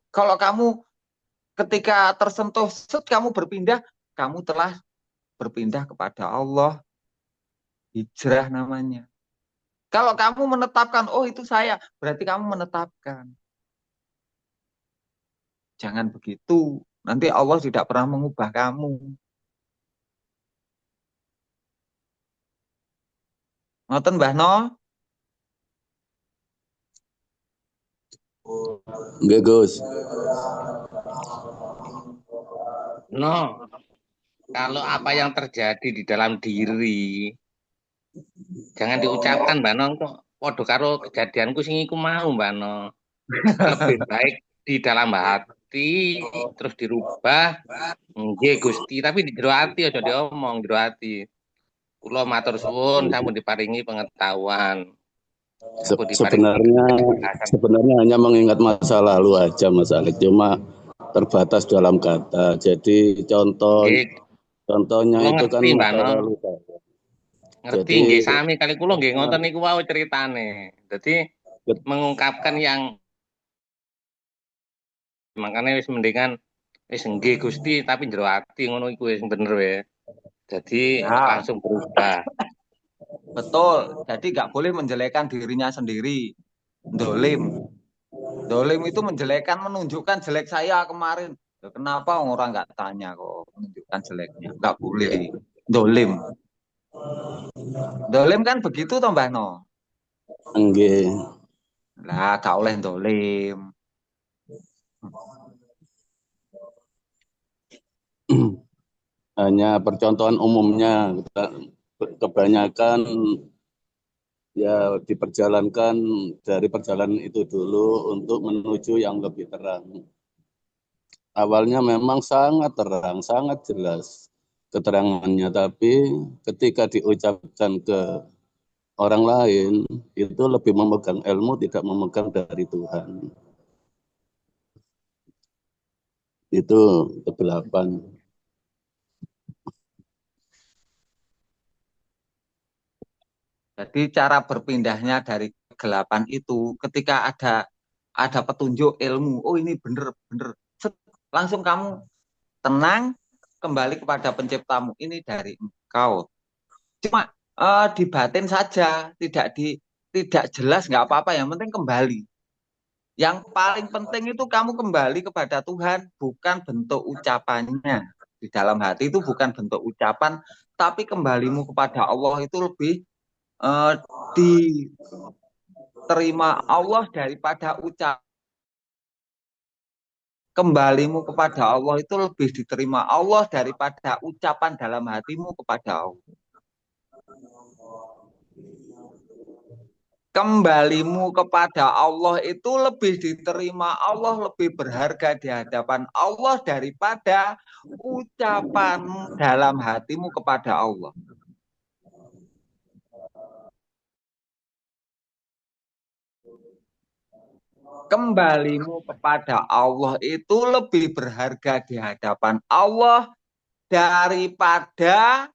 Kalau kamu ketika tersentuh, kamu berpindah, kamu telah berpindah kepada Allah. Hijrah namanya. Kalau kamu menetapkan, oh itu saya, berarti kamu menetapkan. Jangan begitu. Nanti Allah tidak pernah mengubah kamu. Ngoten Mbah No? Nggih, Gus. No, kalau apa yang terjadi di dalam diri jangan diucapkan Mbak Nong kok podo karo kejadianku sing iku mau Mbak Nong. Lebih baik di dalam hati terus dirubah nggih Gusti tapi di jero ati aja diomong jero ati. Kula matur suwun sampun diparingi pengetahuan. Sebenarnya hanya mengingat masa lalu aja Mas Alek, cuma terbatas dalam kata. Jadi contohnya itu kan masa lalu. Ngerti nggih sami kali kula nggih ngoten niku wau ceritane. Dadi mengungkapkan yang makanya wis mendingan wis nggih Gusti tapi jero ati ngono iku wis bener wae. Jadi langsung berubah. Betul. Jadi nggak boleh menjelekkan dirinya sendiri. Dolim. Dolim itu menjelekkan, menunjukkan jelek saya kemarin. Kenapa orang nggak tanya kok menunjukkan jeleknya? Nggak boleh. Dolim. Dolim kan begitu toh Mbah No? Nggih. Lah gak oleh dolim. Hanya percontohan umumnya, kebanyakan ya diperjalankan dari perjalanan itu dulu untuk menuju yang lebih terang. Awalnya memang sangat terang, sangat jelas keterangannya, tapi ketika diucapkan ke orang lain, itu lebih memegang ilmu, tidak memegang dari Tuhan. Itu kegelapan. Jadi cara berpindahnya dari kegelapan itu ketika ada petunjuk ilmu, oh ini bener, langsung kamu tenang, kembali kepada penciptamu, ini dari engkau. Cuma di batin saja, tidak jelas, nggak apa-apa, yang penting kembali. Yang paling penting itu kamu kembali kepada Tuhan, bukan bentuk ucapannya. Di dalam hati itu bukan bentuk ucapan, tapi kembalimu kepada Allah itu lebih diterima Allah daripada ucapan. Kembalimu kepada Allah itu lebih diterima Allah daripada ucapan dalam hatimu kepada Allah. Kembalimu kepada Allah itu lebih diterima Allah, lebih berharga di hadapan Allah daripada ucapan dalam hatimu kepada Allah. Kembalimu kepada Allah itu lebih berharga di hadapan Allah daripada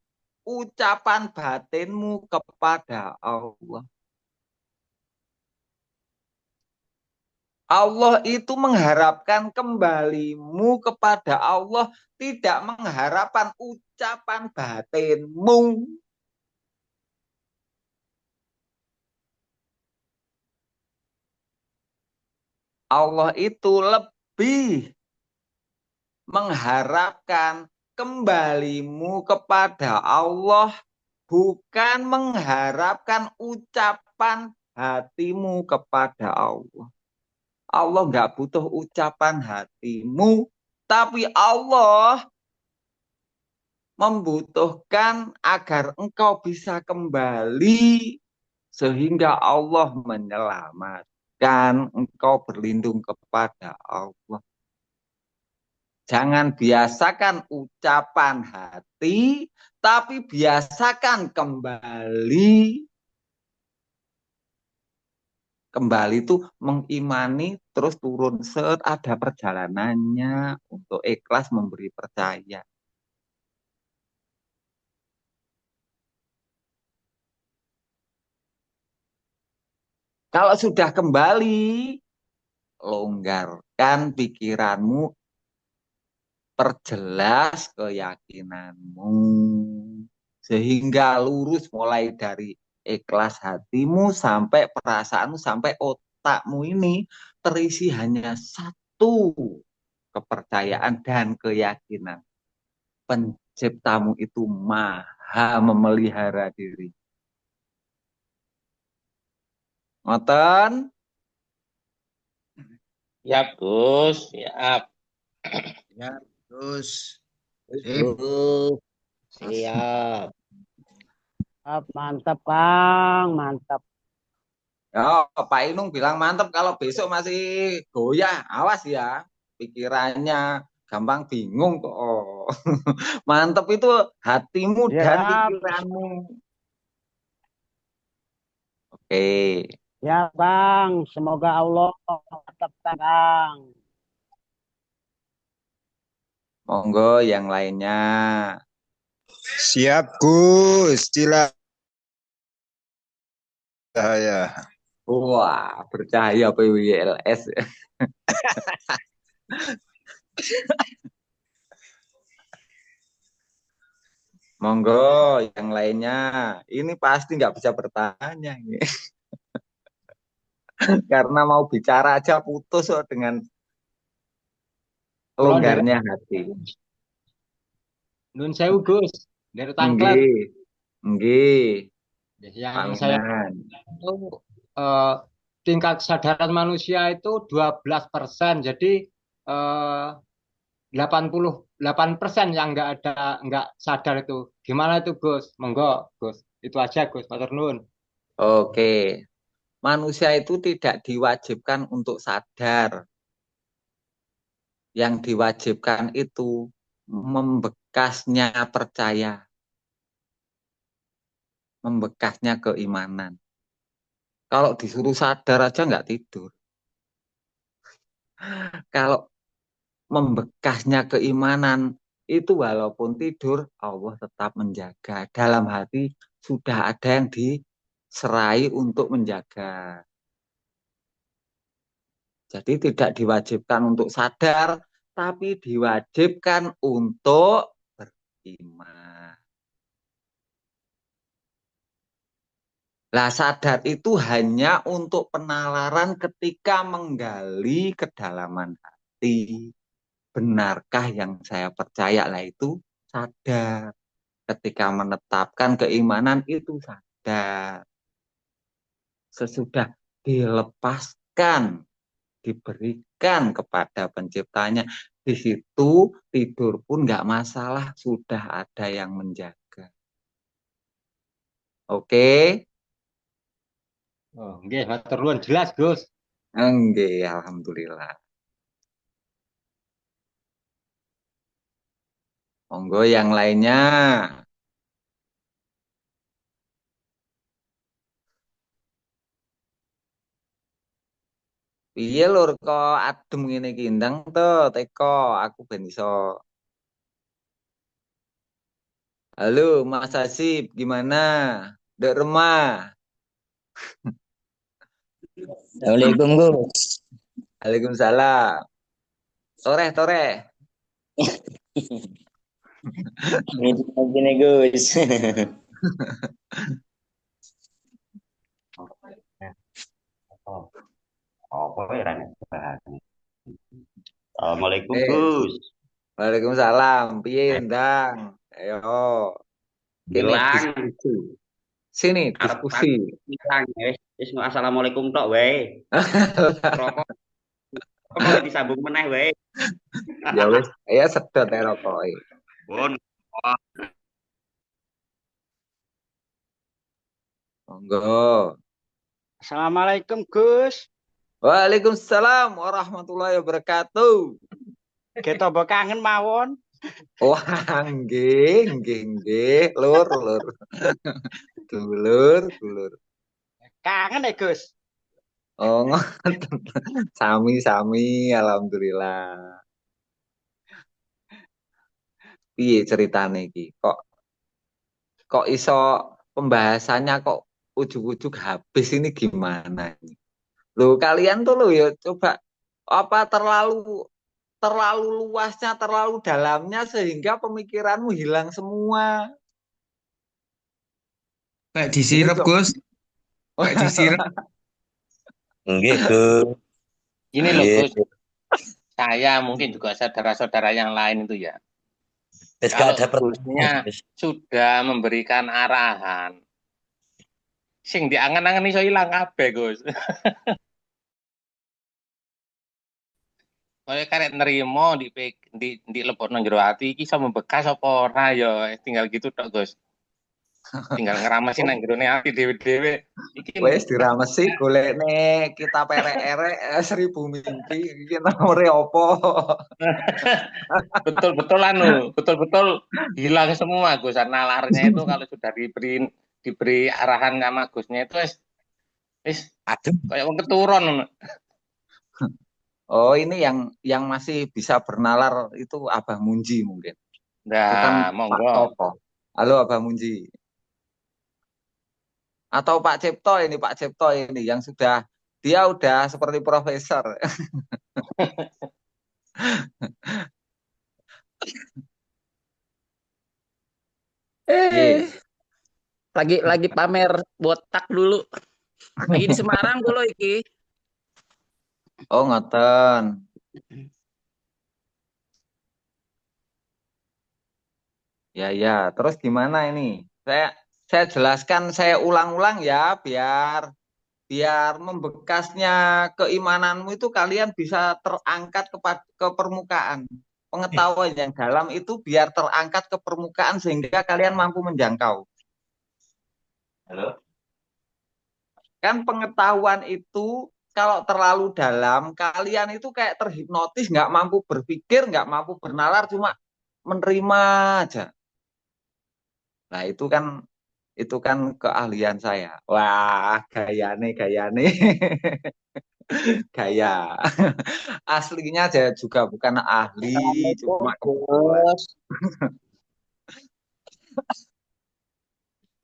ucapan batinmu kepada Allah. Allah itu mengharapkan kembalimu kepada Allah, tidak mengharapkan ucapan batinmu. Allah itu lebih mengharapkan kembalimu kepada Allah, bukan mengharapkan ucapan hatimu kepada Allah. Allah nggak butuh ucapan hatimu, tapi Allah membutuhkan agar engkau bisa kembali sehingga Allah menyelamatkan engkau berlindung kepada Allah. Jangan biasakan ucapan hati, tapi biasakan kembali. Kembali itu mengimani, terus turun set, ada perjalanannya untuk ikhlas memberi percaya. Kalau sudah kembali, longgarkan pikiranmu, perjelas keyakinanmu, sehingga lurus mulai dari ikhlas hatimu sampai perasaanmu, sampai otakmu ini terisi hanya satu kepercayaan dan keyakinan. Penciptamu itu maha memelihara diri. Ngoten? Siap, Gus. Siap. Ya, Gus. Gus. Siap. Mantap, Kang. Mantap. Ya, Pak Inung bilang mantap, kalau besok masih goyah, awas ya. Pikirannya gampang bingung kok. Oh. Mantap itu hatimu dan pikiranmu. Oke. Ya, Bang. Semoga Allah mantapkan, Kang. Monggo yang lainnya. Siap, Gus. Sila. Saya. Wah, bercahaya PWLS. Monggo yang lainnya. Ini pasti nggak bisa bertanya ini. Karena mau bicara aja putus oh, dengan longgarnya hati. Nun sewu Gus, dari Tangklet. Nggih. Yang saya tahu tingkat kesadaran manusia itu 12%. Jadi 88% yang nggak sadar itu. Gimana itu Gus? Monggo Gus. Itu aja Gus. Matur nuwun. Oke, manusia itu tidak diwajibkan untuk sadar. Yang diwajibkan itu membekasnya percaya, membekasnya keimanan. Kalau disuruh sadar aja nggak tidur. Kalau membekasnya keimanan itu walaupun tidur Allah tetap menjaga. Dalam hati sudah ada yang diserai untuk menjaga. Jadi tidak diwajibkan untuk sadar, tapi diwajibkan untuk beriman. Lah sadar itu hanya untuk penalaran ketika menggali kedalaman hati. Benarkah yang saya percaya lah itu sadar. Ketika menetapkan keimanan itu sadar. Sesudah dilepaskan, diberikan kepada penciptanya. Di situ tidur pun nggak masalah, sudah ada yang menjaga. Oke? Oh, nggih, matur nuwun jelas Gus. Nggih, alhamdulillah. Monggo yang lainnya. Iya lur kok adem ngene iki ndang to teko aku ben iso. Halo Mas Hasib, gimana? Dek remah. Assalamualaikum Gus. Waalaikumsalam. Toreh. Gini Gus. Assalamualaikum Gus. Waalaikumsalam. Piye ndang? Ayo. Bilang. Sini diskusi. Bilang assalamualaikum tok wae. Rokok. Kok disambung meneh wae. Ya wis, ya sedot rokoke. Pun. Monggo. Assalamualaikum Gus. Waalaikumsalam warahmatullahi wabarakatuh. Kita kangen mawon. Wah, nggih, lur. Dulur. Kangen ya Gus. Oh, sami, alhamdulillah. Piye ceritane iki? Kok iso pembahasannya kok ujug-ujug habis ini gimana ini? Loh, kalian tuh lo ya coba apa terlalu luasnya, terlalu dalamnya sehingga pemikiranmu hilang semua. Kayak disirep, Gus. Kayak disirep. Enggak, Gus. Ini loh, Gus. Saya mungkin juga saudara-saudara yang lain itu ya. Kalau Gusnya sudah memberikan arahan, sing diangan-angan iso ilang kabeh, Gus. Oleh karek nerimo di lebokno jero ati iki iso membekas apa ora ya, tinggal gitu tok, Gus. Tinggal ngeramesi nang jerone ati dhewe-dhewe. Iki wis diramesi golekne kita perek-erek 1000 mimpi iki nomore apa? Betul-betul hilang semua Gus. Nalarnya itu kalau sudah diberi arahan sama Gusnya itu wis kayak wong keturun. Oh, ini yang masih bisa bernalar itu Abah Munji mungkin. Nah, monggo. Halo Abah Munji. Atau Pak Cipto ini yang dia udah seperti profesor. Lagi pamer botak dulu. Lagi di Semarang dulu iki. Oh, ngoten. Ya. Terus gimana ini? Saya jelaskan, saya ulang-ulang ya, biar biar membekasnya keimananmu itu kalian bisa terangkat ke permukaan. Pengetahuan yang dalam itu biar terangkat ke permukaan sehingga kalian mampu menjangkau. Halo? Kan pengetahuan itu kalau terlalu dalam, kalian itu kayak terhipnotis, nggak mampu berpikir, nggak mampu bernalar, cuma menerima aja. Nah itu kan keahlian saya. Wah, gaya nih. Gaya. Aslinya saya juga bukan ahli, cuma kebetulan.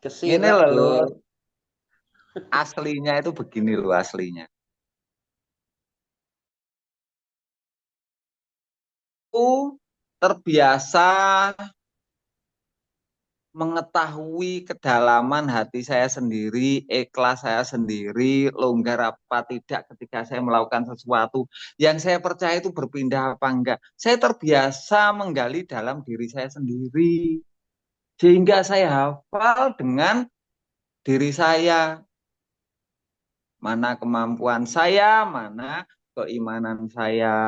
Ini loh, aslinya itu begini loh aslinya. Aku terbiasa mengetahui kedalaman hati saya sendiri, ikhlas saya sendiri, longgar apa tidak ketika saya melakukan sesuatu. Yang saya percaya itu berpindah apa enggak. Saya terbiasa menggali dalam diri saya sendiri. Sehingga saya hafal dengan diri saya. Mana kemampuan saya, mana keimanan saya.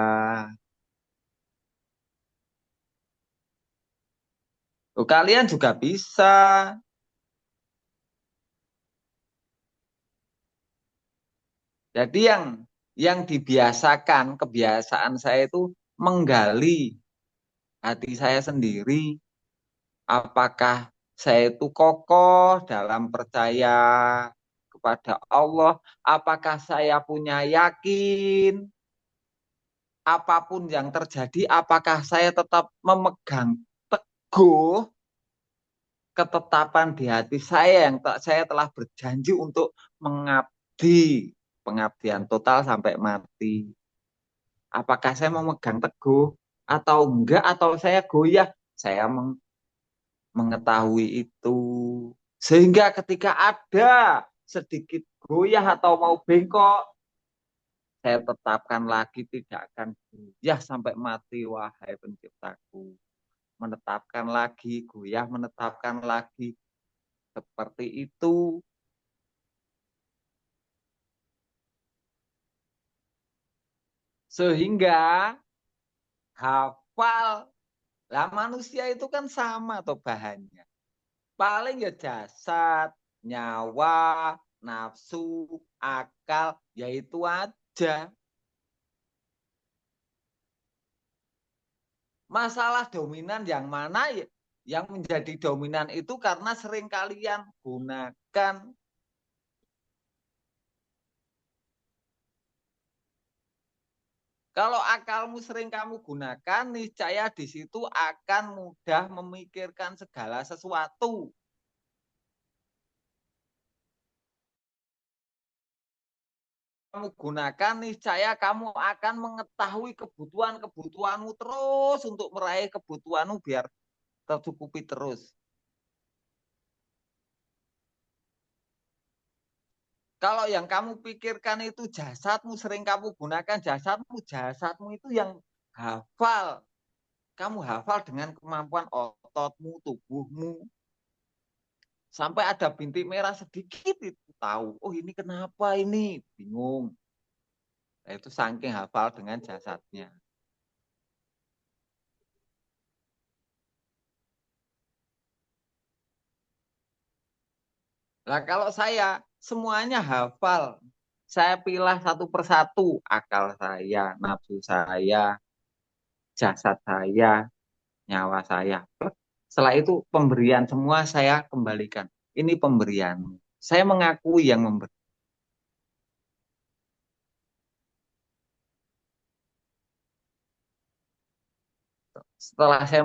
Kalian juga bisa. Jadi yang dibiasakan, kebiasaan saya itu menggali hati saya sendiri. Apakah saya itu kokoh dalam percaya kepada Allah? Apakah saya punya yakin? Apapun yang terjadi, apakah saya tetap memegang teguh ketetapan di hati saya yang saya telah berjanji untuk mengabdi, pengabdian total sampai mati. Apakah saya memegang teguh atau enggak, atau saya goyah? Saya mengetahui itu. Sehingga ketika ada sedikit goyah atau mau bengkok, saya tetapkan lagi tidak akan goyah sampai mati, wahai penciptaku. Menetapkan lagi, goyah menetapkan lagi. Seperti itu. Sehingga hafal. Lah manusia itu kan sama tuh bahannya. Paling ya jasad, nyawa, nafsu, akal, yaitu aja. Masalah dominan yang mana ya? Yang menjadi dominan itu karena sering kalian gunakan. Kalau akalmu sering kamu gunakan, niscaya di situ akan mudah memikirkan segala sesuatu. Kamu gunakan, niscaya kamu akan mengetahui kebutuhanmu terus untuk meraih kebutuhanmu biar tercukupi terus. Kalau yang kamu pikirkan itu jasadmu, sering kamu gunakan jasadmu itu yang hafal. Kamu hafal dengan kemampuan ototmu, tubuhmu. Sampai ada bintik merah sedikit itu tahu. Oh ini kenapa ini? Bingung. Nah, itu saking hafal dengan jasadnya. Nah kalau saya semuanya hafal. Saya pilih satu persatu. Akal saya, nafsu saya, jasad saya, nyawa saya. Setelah itu pemberian semua saya kembalikan. Ini pemberianmu. Saya mengakui yang memberi. Setelah saya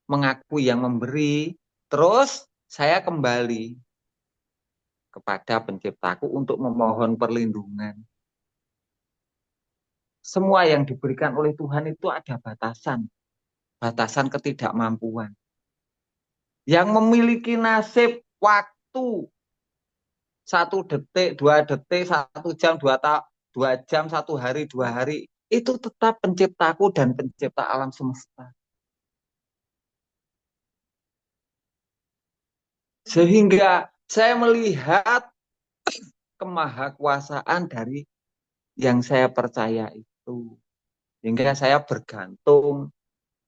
mengakui yang memberi, terus saya kembali kepada penciptaku untuk memohon perlindungan. Semua yang diberikan oleh Tuhan itu ada batasan. Batasan ketidakmampuan. Yang memiliki nasib waktu 1 detik, 2 detik, 1 jam, 2 jam, 1 hari, 2 hari, itu tetap penciptaku dan pencipta alam semesta. Sehingga saya melihat kemahakuasaan dari yang saya percaya itu. Sehingga saya bergantung.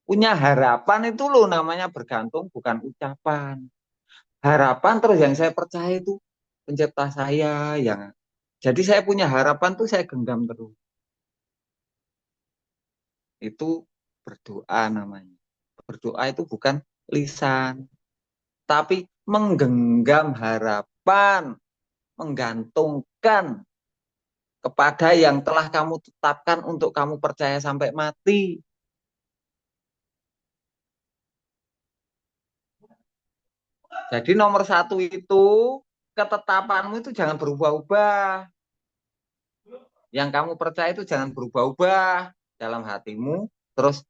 Punya harapan itu loh namanya bergantung, bukan ucapan. Harapan terus yang saya percaya itu pencipta saya yang. Jadi saya punya harapan tuh saya genggam terus. Itu berdoa namanya. Berdoa itu bukan lisan, tapi menggenggam harapan, menggantungkan kepada yang telah kamu tetapkan untuk kamu percaya sampai mati. Jadi nomor satu itu ketetapanmu itu jangan berubah-ubah. Yang kamu percaya itu jangan berubah-ubah dalam hatimu. Terus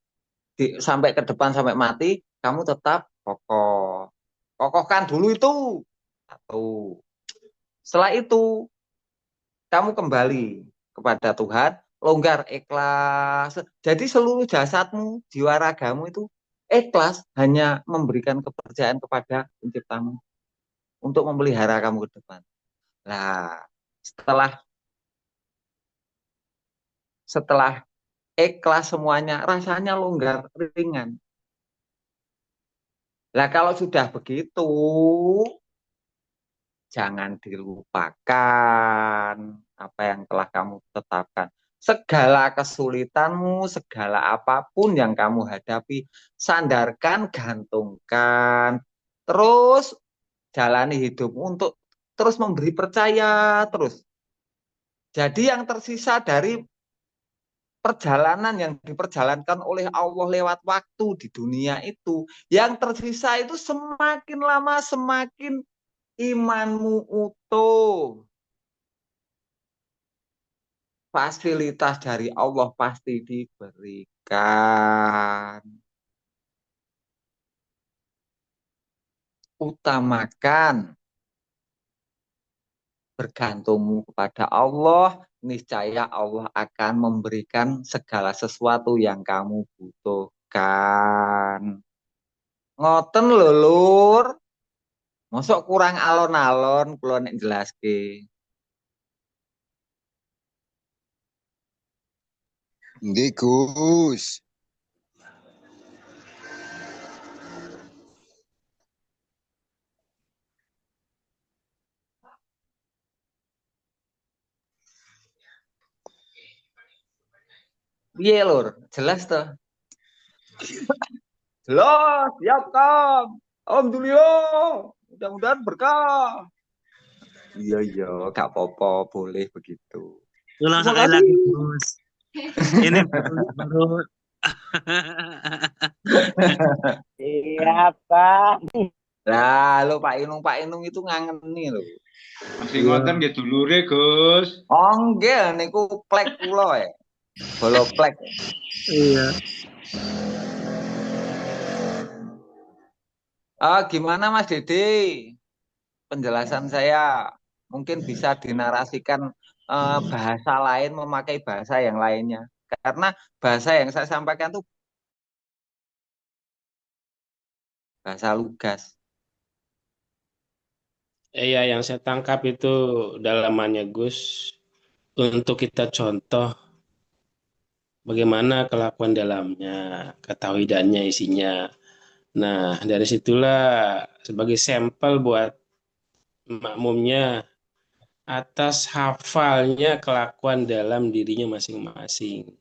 sampai ke depan sampai mati, kamu tetap kokoh. Kokohkan dulu itu. Satu. Setelah itu, kamu kembali kepada Tuhan, longgar, ikhlas. Jadi seluruh jasadmu, jiwa ragamu itu ikhlas hanya memberikan kepercayaan kepada penciptamu untuk memelihara kamu ke depan. Nah, setelah ikhlas semuanya, rasanya longgar, ringan. Nah, kalau sudah begitu, jangan dilupakan apa yang telah kamu tetapkan. Segala kesulitanmu, segala apapun yang kamu hadapi, sandarkan, gantungkan, terus jalani hidupmu untuk terus memberi percaya, terus. Jadi yang tersisa dari perjalanan yang diperjalankan oleh Allah lewat waktu di dunia itu, yang tersisa itu semakin lama semakin imanmu utuh. Fasilitas dari Allah pasti diberikan. Utamakan bergantungmu kepada Allah, niscaya Allah akan memberikan segala sesuatu yang kamu butuhkan. Ngoten lho, Lur. Mosok kurang alon-alon kula nek jelaske. Nggih, Gus. Piye, Lur? Jelas toh? Jelas, siap, Kang. Alhamdulillah. Mudah-mudahan berkah. Iya, gak apa-apa, boleh begitu. Ulang sekali lagi, Gus. Ini baru. Iya, Pak. Lah, lo Pak Inung itu ngangeni lho. Masih ngoten nggih dulure, Gus. Oh, nggih niku plek kula ya. Bolo plek. Iya. Gimana Mas Dede? Penjelasan saya mungkin bisa dinarasikan bahasa lain, memakai bahasa yang lainnya. Karena bahasa yang saya sampaikan itu bahasa lugas. Iya, yang saya tangkap itu dalamannya Gus untuk kita contoh bagaimana kelakuan dalamnya, ketauhidannya, isinya. Nah, dari situlah sebagai sampel buat makmumnya atas hafalnya kelakuan dalam dirinya masing-masing.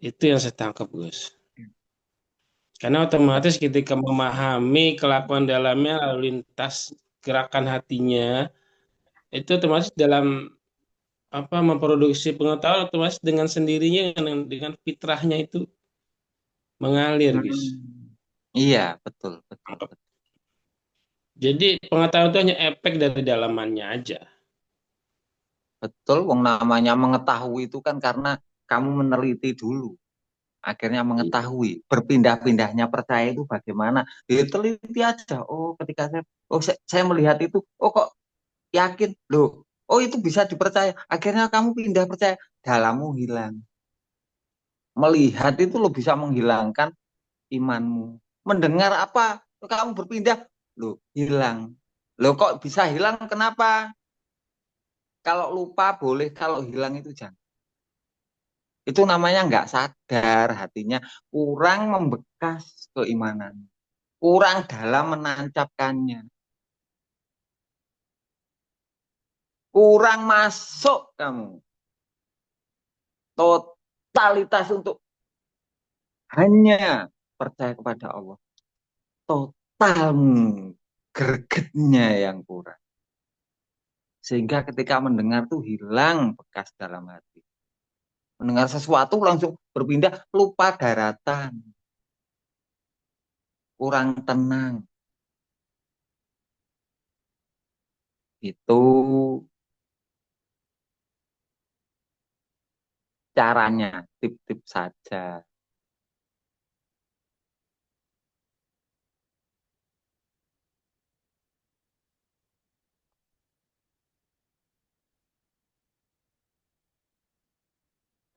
Itu yang saya tangkap, Gus. Karena otomatis ketika memahami kelakuan dalamnya lalu lintas gerakan hatinya, itu otomatis dalam memproduksi pengetahuan otomatis dengan sendirinya dengan fitrahnya itu mengalir, Gus. Iya, betul. Jadi pengetahuan itu hanya efek dari dalamannya aja. Betul, wong namanya mengetahui itu kan karena kamu meneliti dulu. Akhirnya mengetahui berpindah-pindahnya percaya itu bagaimana. Teliti aja. Oh, ketika saya melihat itu, oh kok yakin loh. Oh, itu bisa dipercaya. Akhirnya kamu pindah percaya, dalammu hilang. Melihat itu lo bisa menghilangkan imanmu. Mendengar apa? Kamu berpindah, lo hilang. Loh kok bisa hilang? Kenapa? Kalau lupa boleh, kalau hilang itu jangan. Itu namanya nggak sadar, hatinya kurang membekas keimanan, kurang dalam menancapkannya, kurang masuk kamu. Totalitas untuk hanya percaya kepada Allah. Total gregetnya yang kurang. Sehingga ketika mendengar tuh hilang bekas dalam hati. Mendengar sesuatu langsung berpindah, lupa daratan. Kurang tenang. Itu caranya, tip-tip saja.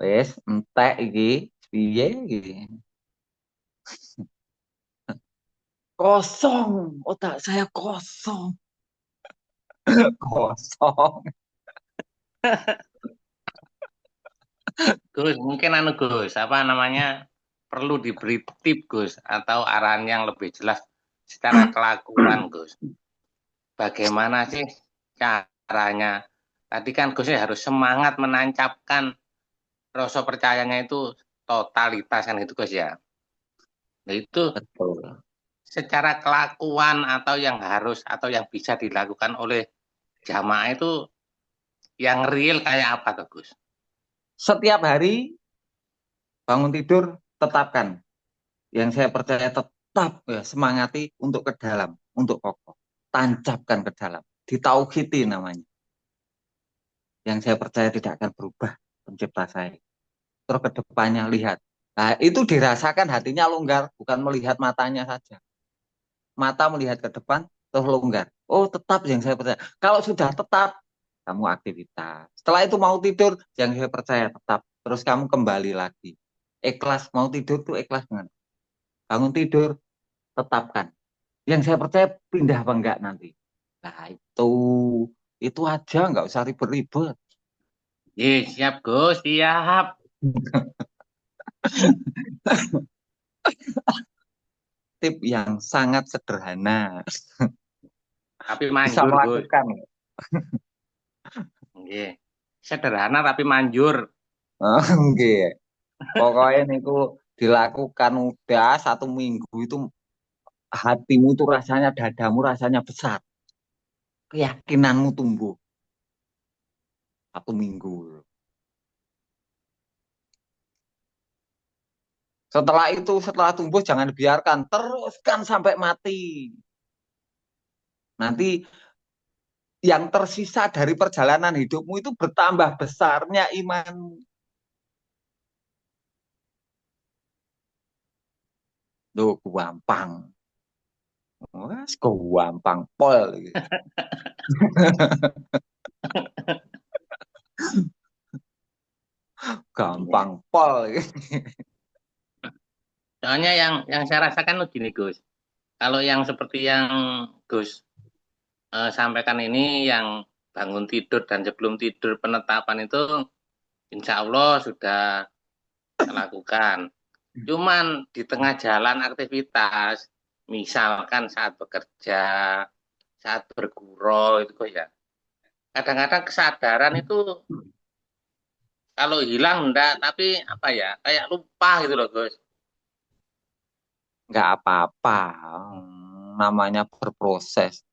Wes, entek iki, piye iki? Kosong, otak saya kosong. Kosong. Gus, mungkin Gus, apa namanya, perlu diberi tip Gus, atau arahan yang lebih jelas secara kelakuan Gus. Bagaimana sih caranya? Tadi kan Gus harus semangat menancapkan rasa percayanya itu totalitas kan itu Gus ya. Nah itu Betul. Secara kelakuan atau yang harus atau yang bisa dilakukan oleh jamaah itu yang real kayak apa tuh Gus? Setiap hari bangun tidur tetapkan. Yang saya percaya tetap ya, semangati untuk ke dalam, untuk kokoh. Tancapkan ke dalam. Ditauhidi namanya. Yang saya percaya tidak akan berubah pencipta saya. Terus ke depannya lihat. Nah, itu dirasakan hatinya longgar, bukan melihat matanya saja. Mata melihat ke depan, terus longgar. Oh, tetap yang saya percaya. Kalau sudah tetap, kamu aktivitas. Setelah itu mau tidur, yang saya percaya tetap. Terus kamu kembali lagi. Ikhlas, mau tidur tuh ikhlas dengan. Bangun tidur, tetapkan. Yang saya percaya pindah apa enggak nanti. Nah, itu aja, nggak usah ribet-ribet. Siap Gus, siap. Tip yang sangat sederhana. Tapi manjur, bisa melakukan. Sederhana tapi manjur. Oke. Pokoknya niku dilakukan udah 1 minggu itu hatimu itu rasanya, dadamu rasanya besar. Keyakinanmu tumbuh. 1 minggu. Setelah tumbuh jangan biarkan, teruskan sampai mati. Nanti yang tersisa dari perjalanan hidupmu itu bertambah besarnya imanmu. Duh, gampang. Wes gampang pol gitu. Gampang pol. Soalnya yang saya rasakan gini Gus. Kalau yang seperti yang Gus sampaikan ini, yang bangun tidur dan sebelum tidur penetapan itu insya Allah sudah lakukan. Cuman di tengah jalan aktivitas, misalkan saat bekerja, saat bergurau itu kok ya. Kadang-kadang kesadaran itu kalau hilang enggak, tapi apa ya, kayak lupa gitu loh Gus. Enggak apa-apa, namanya berproses.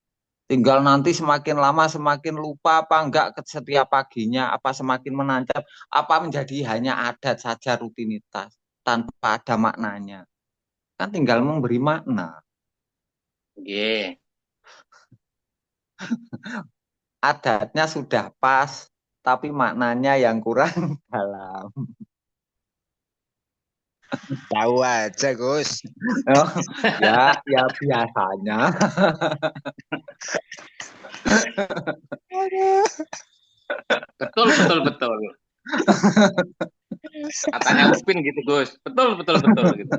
Tinggal nanti semakin lama semakin lupa apa enggak setiap paginya, apa semakin menancap, apa menjadi hanya adat saja, rutinitas tanpa ada maknanya. Kan tinggal memberi makna. Adatnya sudah pas, tapi maknanya yang kurang dalam. Tahu aja Gus. Oh, ya biasanya. Betul. Katanya Upin gitu Gus. Betul gitu.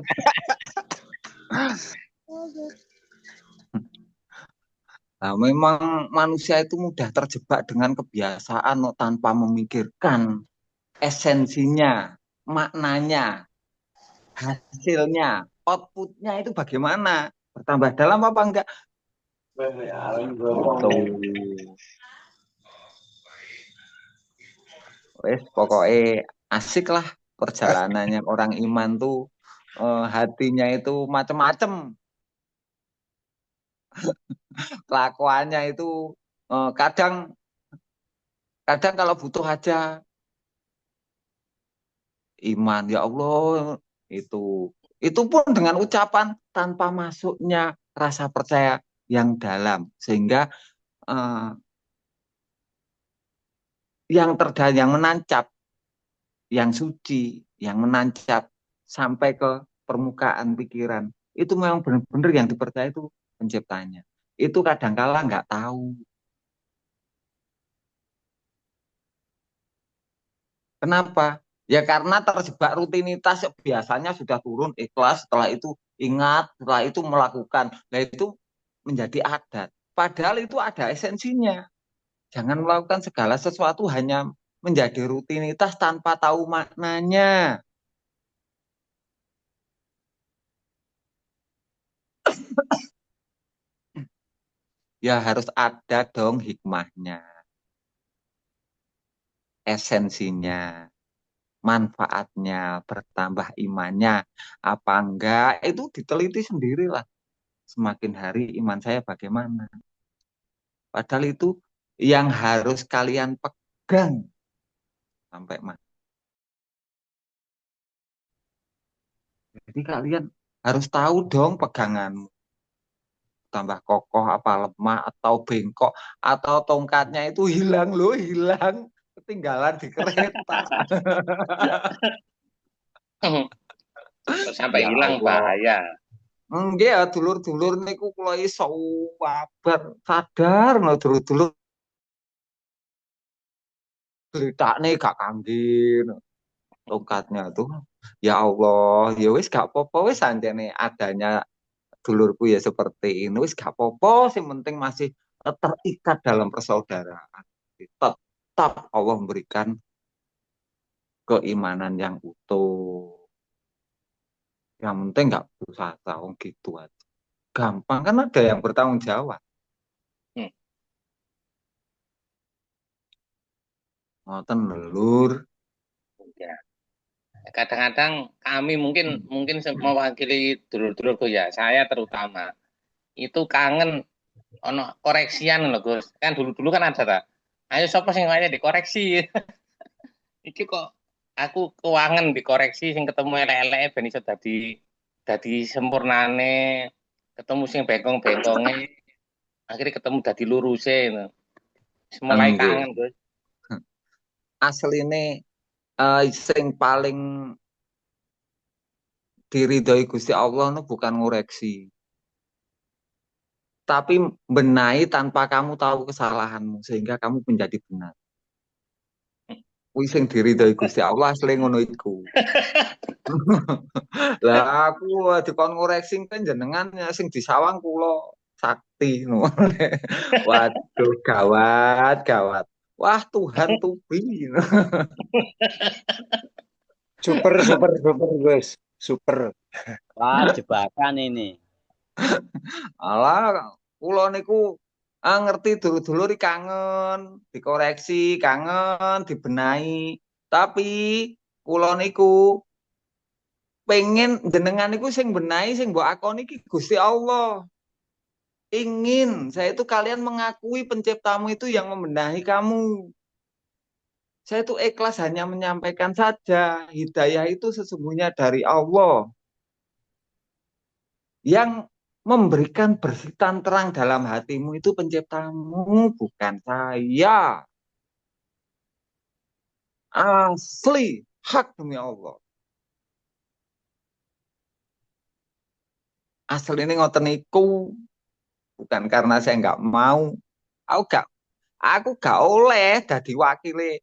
Nah, memang manusia itu mudah terjebak dengan kebiasaan tanpa memikirkan esensinya, maknanya, hasilnya, outputnya itu bagaimana? Bertambah dalam apa enggak? Gitu. Wes pokoknya asik lah perjalanannya orang iman tuh hatinya itu macem-macem. Kelakuannya itu kadang kalau butuh aja iman ya Allah itu pun dengan ucapan tanpa masuknya rasa percaya yang dalam sehingga yang menancap yang suci yang menancap sampai ke permukaan pikiran itu memang benar-benar yang dipercaya itu penciptanya itu kadangkala nggak tahu. Kenapa? Ya karena terjebak rutinitas biasanya sudah turun ikhlas, setelah itu ingat, setelah itu melakukan. Nah itu menjadi adat. Padahal itu ada esensinya. Jangan melakukan segala sesuatu hanya menjadi rutinitas tanpa tahu maknanya. Ya harus ada dong hikmahnya, esensinya. Manfaatnya, bertambah imannya, apa enggak, itu diteliti sendirilah. Semakin hari iman saya bagaimana. Padahal itu yang harus kalian pegang sampai mati. Jadi kalian harus tahu dong peganganmu. Tambah kokoh apa lemah atau bengkok atau tongkatnya itu hilang loh, hilang. Ketinggalan di kereta. Sampai Ya hilang Allah. bahaya. Nggih ya dulur-dulur niku kula iso wabar sadar no dulur-dulur critakne gak kangge tongkatnya tuh. Ya Allah, ya wis gak apa-apa wis anjene adanya dulurku ya seperti ini wis gak apa-apa sing penting masih terikat dalam persaudaraan. Tetap Allah memberikan keimanan yang utuh. Yang penting nggak berusaha gitu aja. Gampang kan ada yang bertanggung jawab. Ngoten lur. Ya. Kadang-kadang kami mungkin mewakili dulur-dulurku ya, saya terutama itu kangen ono koreksian loh Gus. Kan dulu-dulu kan ada tak. Ayo sapa sing kaya dikoreksi. Iki kok aku kewangen dikoreksi sing ketemu elek-eleke ben iso dadi sempurnane, ketemu sing bengkong-bengkonge, akhirnya ketemu dadi luruse. Mulai kangen Gus. Asline sing paling diridhoi Gusti Allah itu bukan ngoreksi. Tapi benahi tanpa kamu tahu kesalahanmu sehingga kamu menjadi benar. Kuwi sing diridhoi Gusti Allah asli ngono iku. Lah aku dikon ngoreksi kan jenengan sing disawang kula sakti. Waduh gawat. Wah Tuhan tubi. Super guys. Super. Wah, jebakan ini. Alah, kula niku ngerti dulur-dulur kangen, dikoreksi, kangen, dibenahi. Tapi kula niku pengen jenengan niku sing benahi, sing mbok akoni iki Gusti Allah. Ingin saya itu kalian mengakui penciptamu itu yang membenahi kamu. Saya itu ikhlas hanya menyampaikan saja. Hidayah itu sesungguhnya dari Allah. Yang memberikan bersitan terang dalam hatimu itu penciptamu, bukan saya. Asli, hak demi Allah. Asli ini ngoten niku. Bukan karena saya nggak mau. Aku gak oleh dadi wakile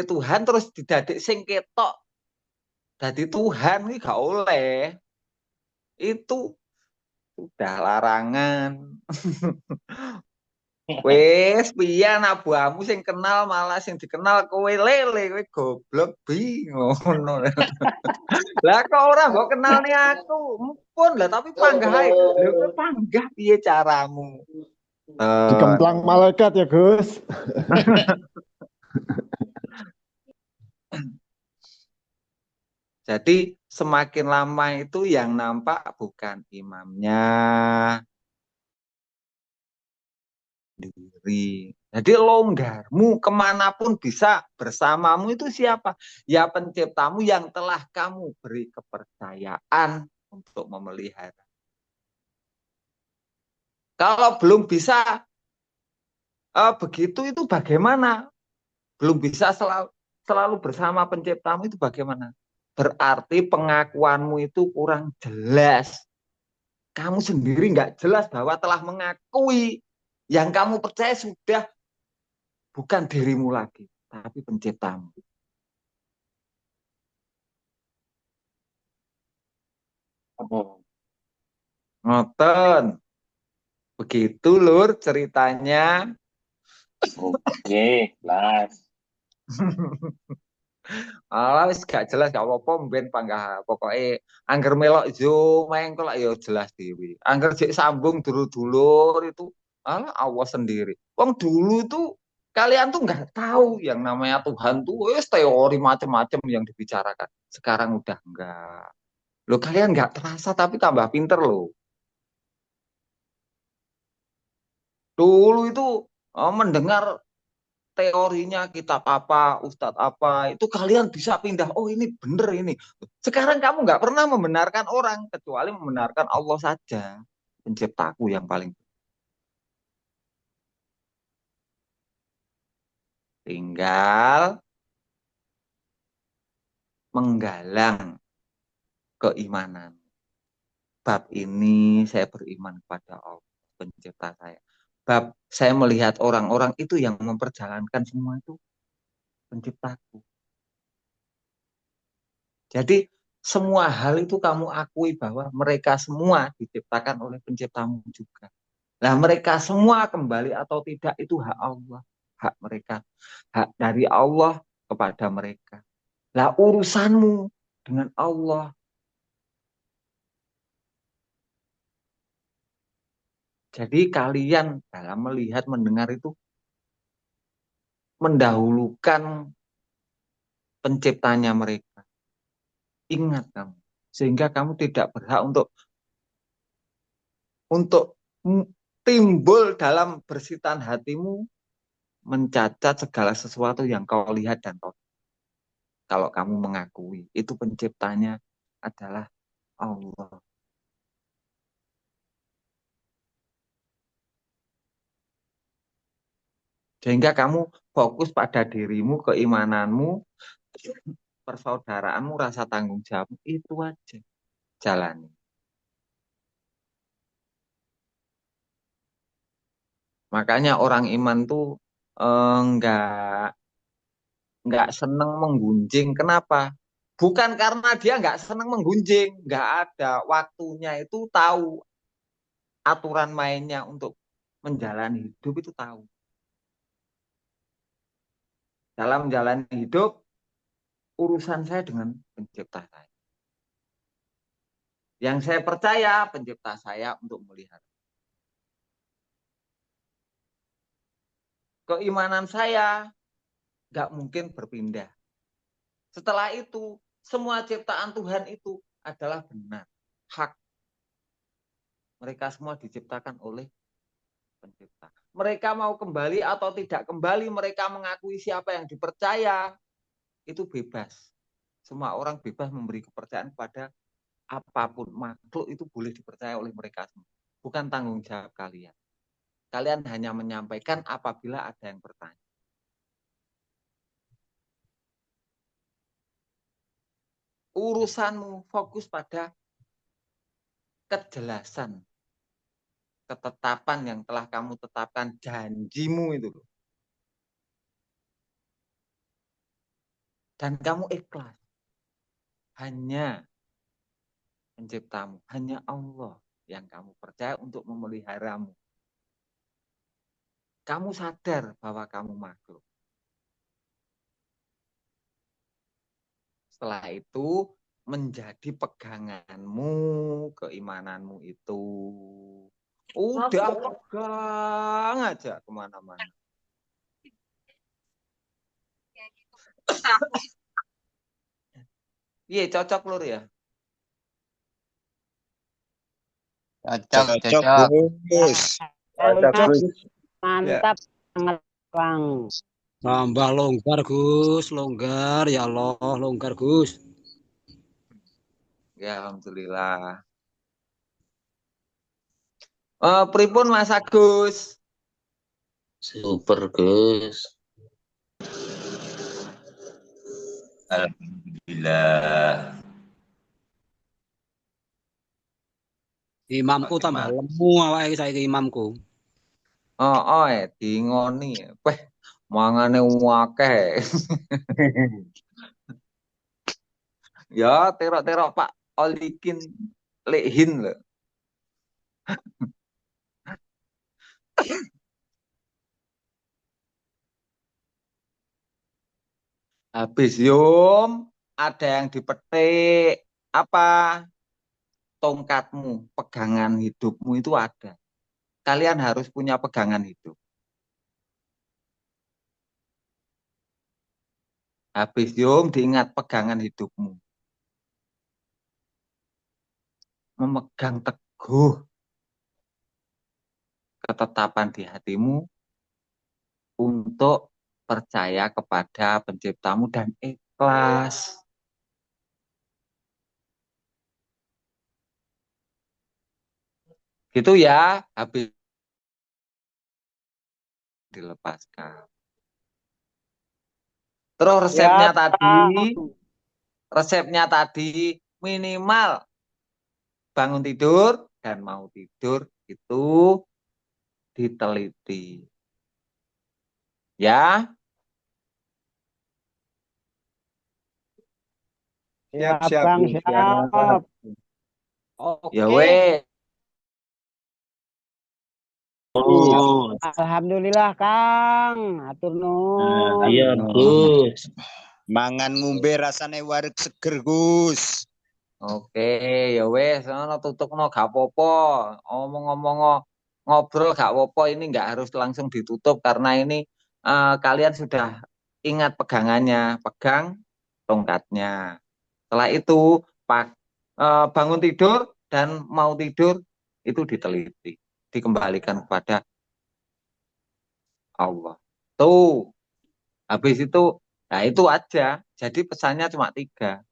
Tuhan terus didadik sing ketok. Dadi Tuhan iki gak oleh. Itu Sudah larangan. Wes piye anak buahmu sing kenal malah sing dikenal kowe lele, kowe goblok bingung ngono. Lah kok ora mbok kenalne aku? Mumpun lah tapi panggah ae. Lha kowe panggah piye caramu? Dikemplang malaikat ya, Gus. Jadi semakin lama itu yang nampak bukan imamnya diri. Jadi longgarmu kemanapun bisa, bersamamu itu siapa? Ya penciptamu yang telah kamu beri kepercayaan untuk memelihara. Kalau belum bisa begitu itu bagaimana? Belum bisa selalu bersama penciptamu itu bagaimana? Berarti pengakuanmu itu kurang jelas. Kamu sendiri nggak jelas bahwa telah mengakui yang kamu percaya sudah bukan dirimu lagi, tapi penciptamu. Ngoten. Begitu lur ceritanya. Oke, jelas. Wis gak jelas gak apa-apa mben panggah pokoke angger melok yo mengko lak yo jelas dhewe. Angger jek sambung dulur-dulur itu Allah sendiri. Wong dulu itu kalian tuh nggak tahu yang namanya Tuhan tuh wis teori macam-macam yang dibicarakan. Sekarang udah enggak. Lo kalian nggak terasa tapi tambah pinter lo. Dulu itu mendengar teorinya kitab apa, ustadz apa, itu kalian bisa pindah, oh ini bener ini. Sekarang kamu nggak pernah membenarkan orang, kecuali membenarkan Allah saja, penciptaku yang paling. Tinggal menggalang keimanan. Bab ini saya beriman kepada Allah, pencipta saya. Bab saya melihat orang-orang itu yang memperjalankan semua itu penciptaku. Jadi semua hal itu kamu akui bahwa mereka semua diciptakan oleh penciptamu juga. Nah mereka semua kembali atau tidak itu hak Allah. Hak mereka. Hak dari Allah kepada mereka. Lah urusanmu dengan Allah. Jadi kalian dalam melihat, mendengar itu mendahulukan penciptanya mereka. Ingat kamu. Sehingga kamu tidak berhak untuk timbul dalam bersitan hatimu mencacat segala sesuatu yang kau lihat dan kau. Kalau kamu mengakui itu penciptanya adalah Allah. Sehingga kamu fokus pada dirimu, keimananmu, persaudaraanmu, rasa tanggung jawab, itu aja. Jalani. Makanya orang iman tuh enggak seneng menggunjing. Kenapa? Bukan karena dia enggak seneng menggunjing. Enggak ada. Waktunya itu tahu. Aturan mainnya untuk menjalani hidup itu tahu. Dalam menjalani hidup, urusan saya dengan pencipta saya. Yang saya percaya, pencipta saya untuk melihat. Keimanan saya nggak mungkin berpindah. Setelah itu, semua ciptaan Tuhan itu adalah benar, hak. Mereka semua diciptakan oleh pencipta. Mereka mau kembali atau tidak kembali, mereka mengakui siapa yang dipercaya, itu bebas. Semua orang bebas memberi kepercayaan kepada apapun. Makhluk itu boleh dipercaya oleh mereka semua. Bukan tanggung jawab kalian. Kalian hanya menyampaikan apabila ada yang bertanya. Urusanmu fokus pada kejelasan, ketetapan yang telah kamu tetapkan, janjimu itu. Dan kamu ikhlas. Hanya penciptamu, hanya Allah yang kamu percaya untuk memeliharamu. Kamu sadar bahwa kamu makhluk. Setelah itu menjadi peganganmu, keimananmu itu. Udah pegang aja kemana-mana. Iya, cocok Lur ya? Cocok, Gus. Mantap sangat Bang. Tambah longgar Gus, longgar ya Allah, longgar Gus. Ya, alhamdulillah. Pripun Mas Agus? Super Gus. Alhamdulillah. Imamku tambah lemu awake saiki imamku. Dingoni. Weh, mangane akeh. Ya, terok-terok Pak Olikin Lehin lho. Habis Yum, ada yang dipetik. Apa? Tongkatmu, pegangan hidupmu itu ada. Kalian harus punya pegangan hidup. Habis Yum, diingat pegangan hidupmu. Memegang teguh ketetapan di hatimu untuk percaya kepada penciptamu dan ikhlas. Gitu ya, habis dilepaskan. Terus resepnya tadi minimal bangun tidur dan mau tidur itu diteliti. Ya. Siap Bang, siap. Oke. Ya weh. Alhamdulillah Kang, atur nuhun. Iya Gus. Mangan ngombe rasane wareg seger Gus. Oke, ya wes, tutupno gak apa-apa. Omong-omong ngobrol gak apa-apa, ini nggak harus langsung ditutup karena ini kalian sudah ingat pegangannya, pegang tongkatnya. Setelah itu bangun tidur dan mau tidur itu diteliti, dikembalikan kepada Allah. Tuh, habis itu, nah itu aja. Jadi pesannya cuma 3.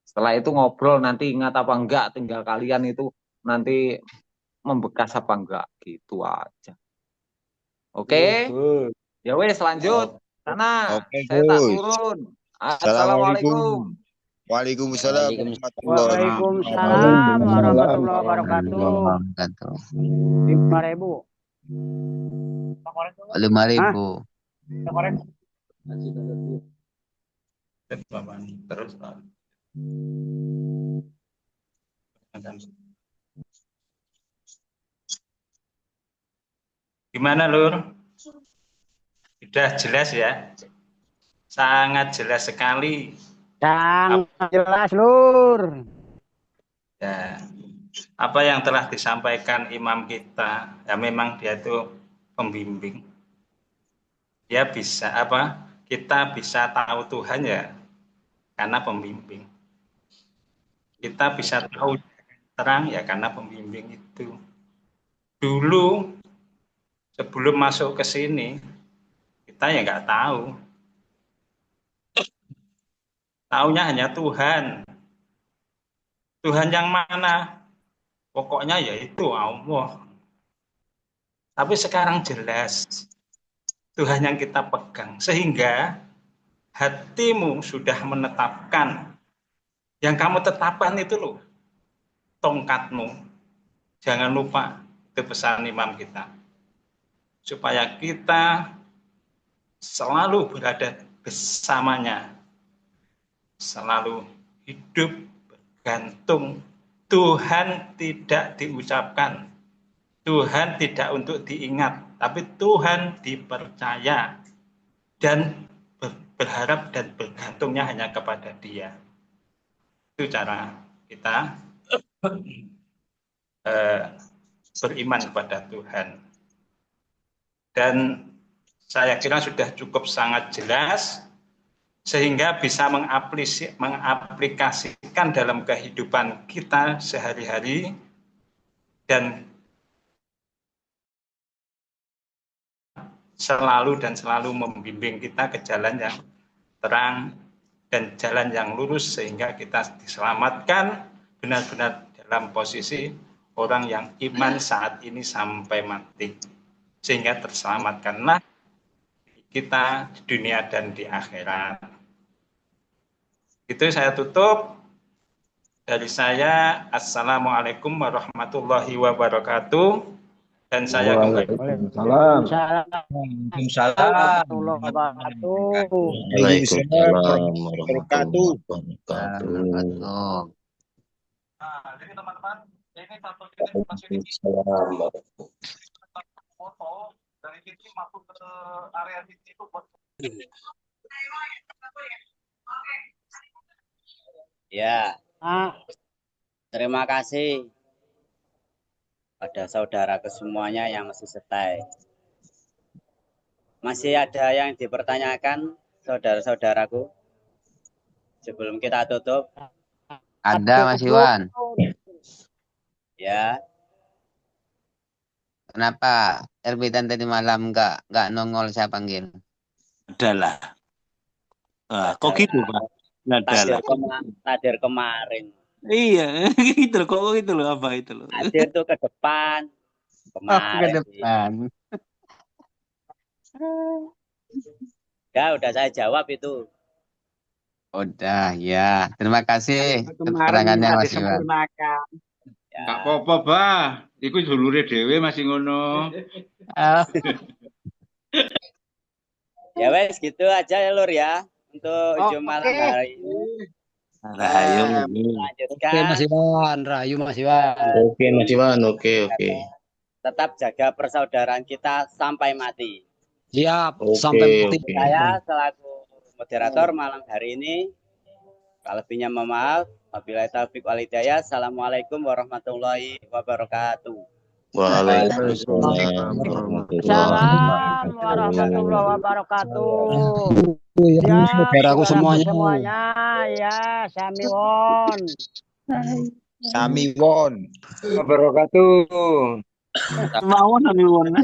Setelah itu ngobrol nanti ingat apa enggak, tinggal kalian itu nanti membekas apa enggak, gitu aja. Oke? Ya wes lanjut. Sana, saya tak turun. Assalamualaikum. Waalaikumsalam. Waalaikumsalam warahmatullahi wabarakatuh. 5.000. Terus gimana Lur? Sudah jelas ya? Sangat jelas sekali. Sangat jelas Lur. Ya, apa yang telah disampaikan imam kita, ya memang dia itu pembimbing. Dia bisa kita bisa tahu Tuhan ya karena pembimbing. Kita bisa tahu terang ya karena pembimbing itu. Dulu sebelum masuk ke sini kita ya nggak tahu. Taunya hanya Tuhan. Tuhan yang mana? Pokoknya yaitu Allah. Tapi sekarang jelas Tuhan yang kita pegang sehingga hatimu sudah menetapkan. Yang kamu tetapkan itu loh, tongkatmu. Jangan lupa, itu pesan imam kita. Supaya kita selalu berada bersamanya. Selalu hidup bergantung Tuhan tidak diucapkan, Tuhan tidak untuk diingat, tapi Tuhan dipercaya dan berharap dan bergantungnya hanya kepada Dia. Itu cara kita beriman kepada Tuhan. Dan saya kira sudah cukup sangat jelas sehingga bisa mengaplikasikan dalam kehidupan kita sehari-hari dan selalu membimbing kita ke jalan yang terang dan jalan yang lurus sehingga kita diselamatkan benar-benar dalam posisi orang yang iman saat ini sampai mati, sehingga terselamatkanlah kita di dunia dan di akhirat. Itu saya tutup dari saya. Assalamualaikum warahmatullahi wabarakatuh. Dan saya kembali. Waalaikumsalam. Waalaikumsalam warahmatullahi wabarakatuh. Jadi teman-teman, ini satu titik masuk ini foto dari titik masuk ke area titik itu buat. Ya, terima kasih pada saudara kesemuanya yang masih stay. Masih ada yang dipertanyakan, saudara-saudaraku? Sebelum kita tutup. Ada, Mas Iwan. Ya. Kenapa Erbitan tadi malam nggak nongol saya panggil? Adalah. Kok gitu, Pak? Nadir kemarin. Iya, gitu loh. Kok gitu loh, apa itu loh? Nadir tuh ke depan. Kemarin. Ke depan. Ya, udah saya jawab itu. Udah, ya. Terima kasih keterangannya Mas Iwan. Gak apa-apa, Bah. Iku dulure dhewe masih ngono. Ya wes gitu aja ya Lur ya untuk Jumat hari ini. Rahayu. Lanjutkan. Oke Mas Iwan, rahayu Mas Iwan. Oke Mas Iwan, oke. Tetap jaga persaudaraan kita sampai mati. Siap, sampai mati. Saya selaku moderator malam hari ini, kalau lebihnya mohon maaf. Wabillahi taufiq wal hidayah. Assalamualaikum warahmatullahi wabarakatuh. Waalaikumsalam warahmatullahi wabarakatuh. Ya, saudaraku semuanya. Ya, Samiwon. Samiwon. Wabarakatuh. Mau Samiwon.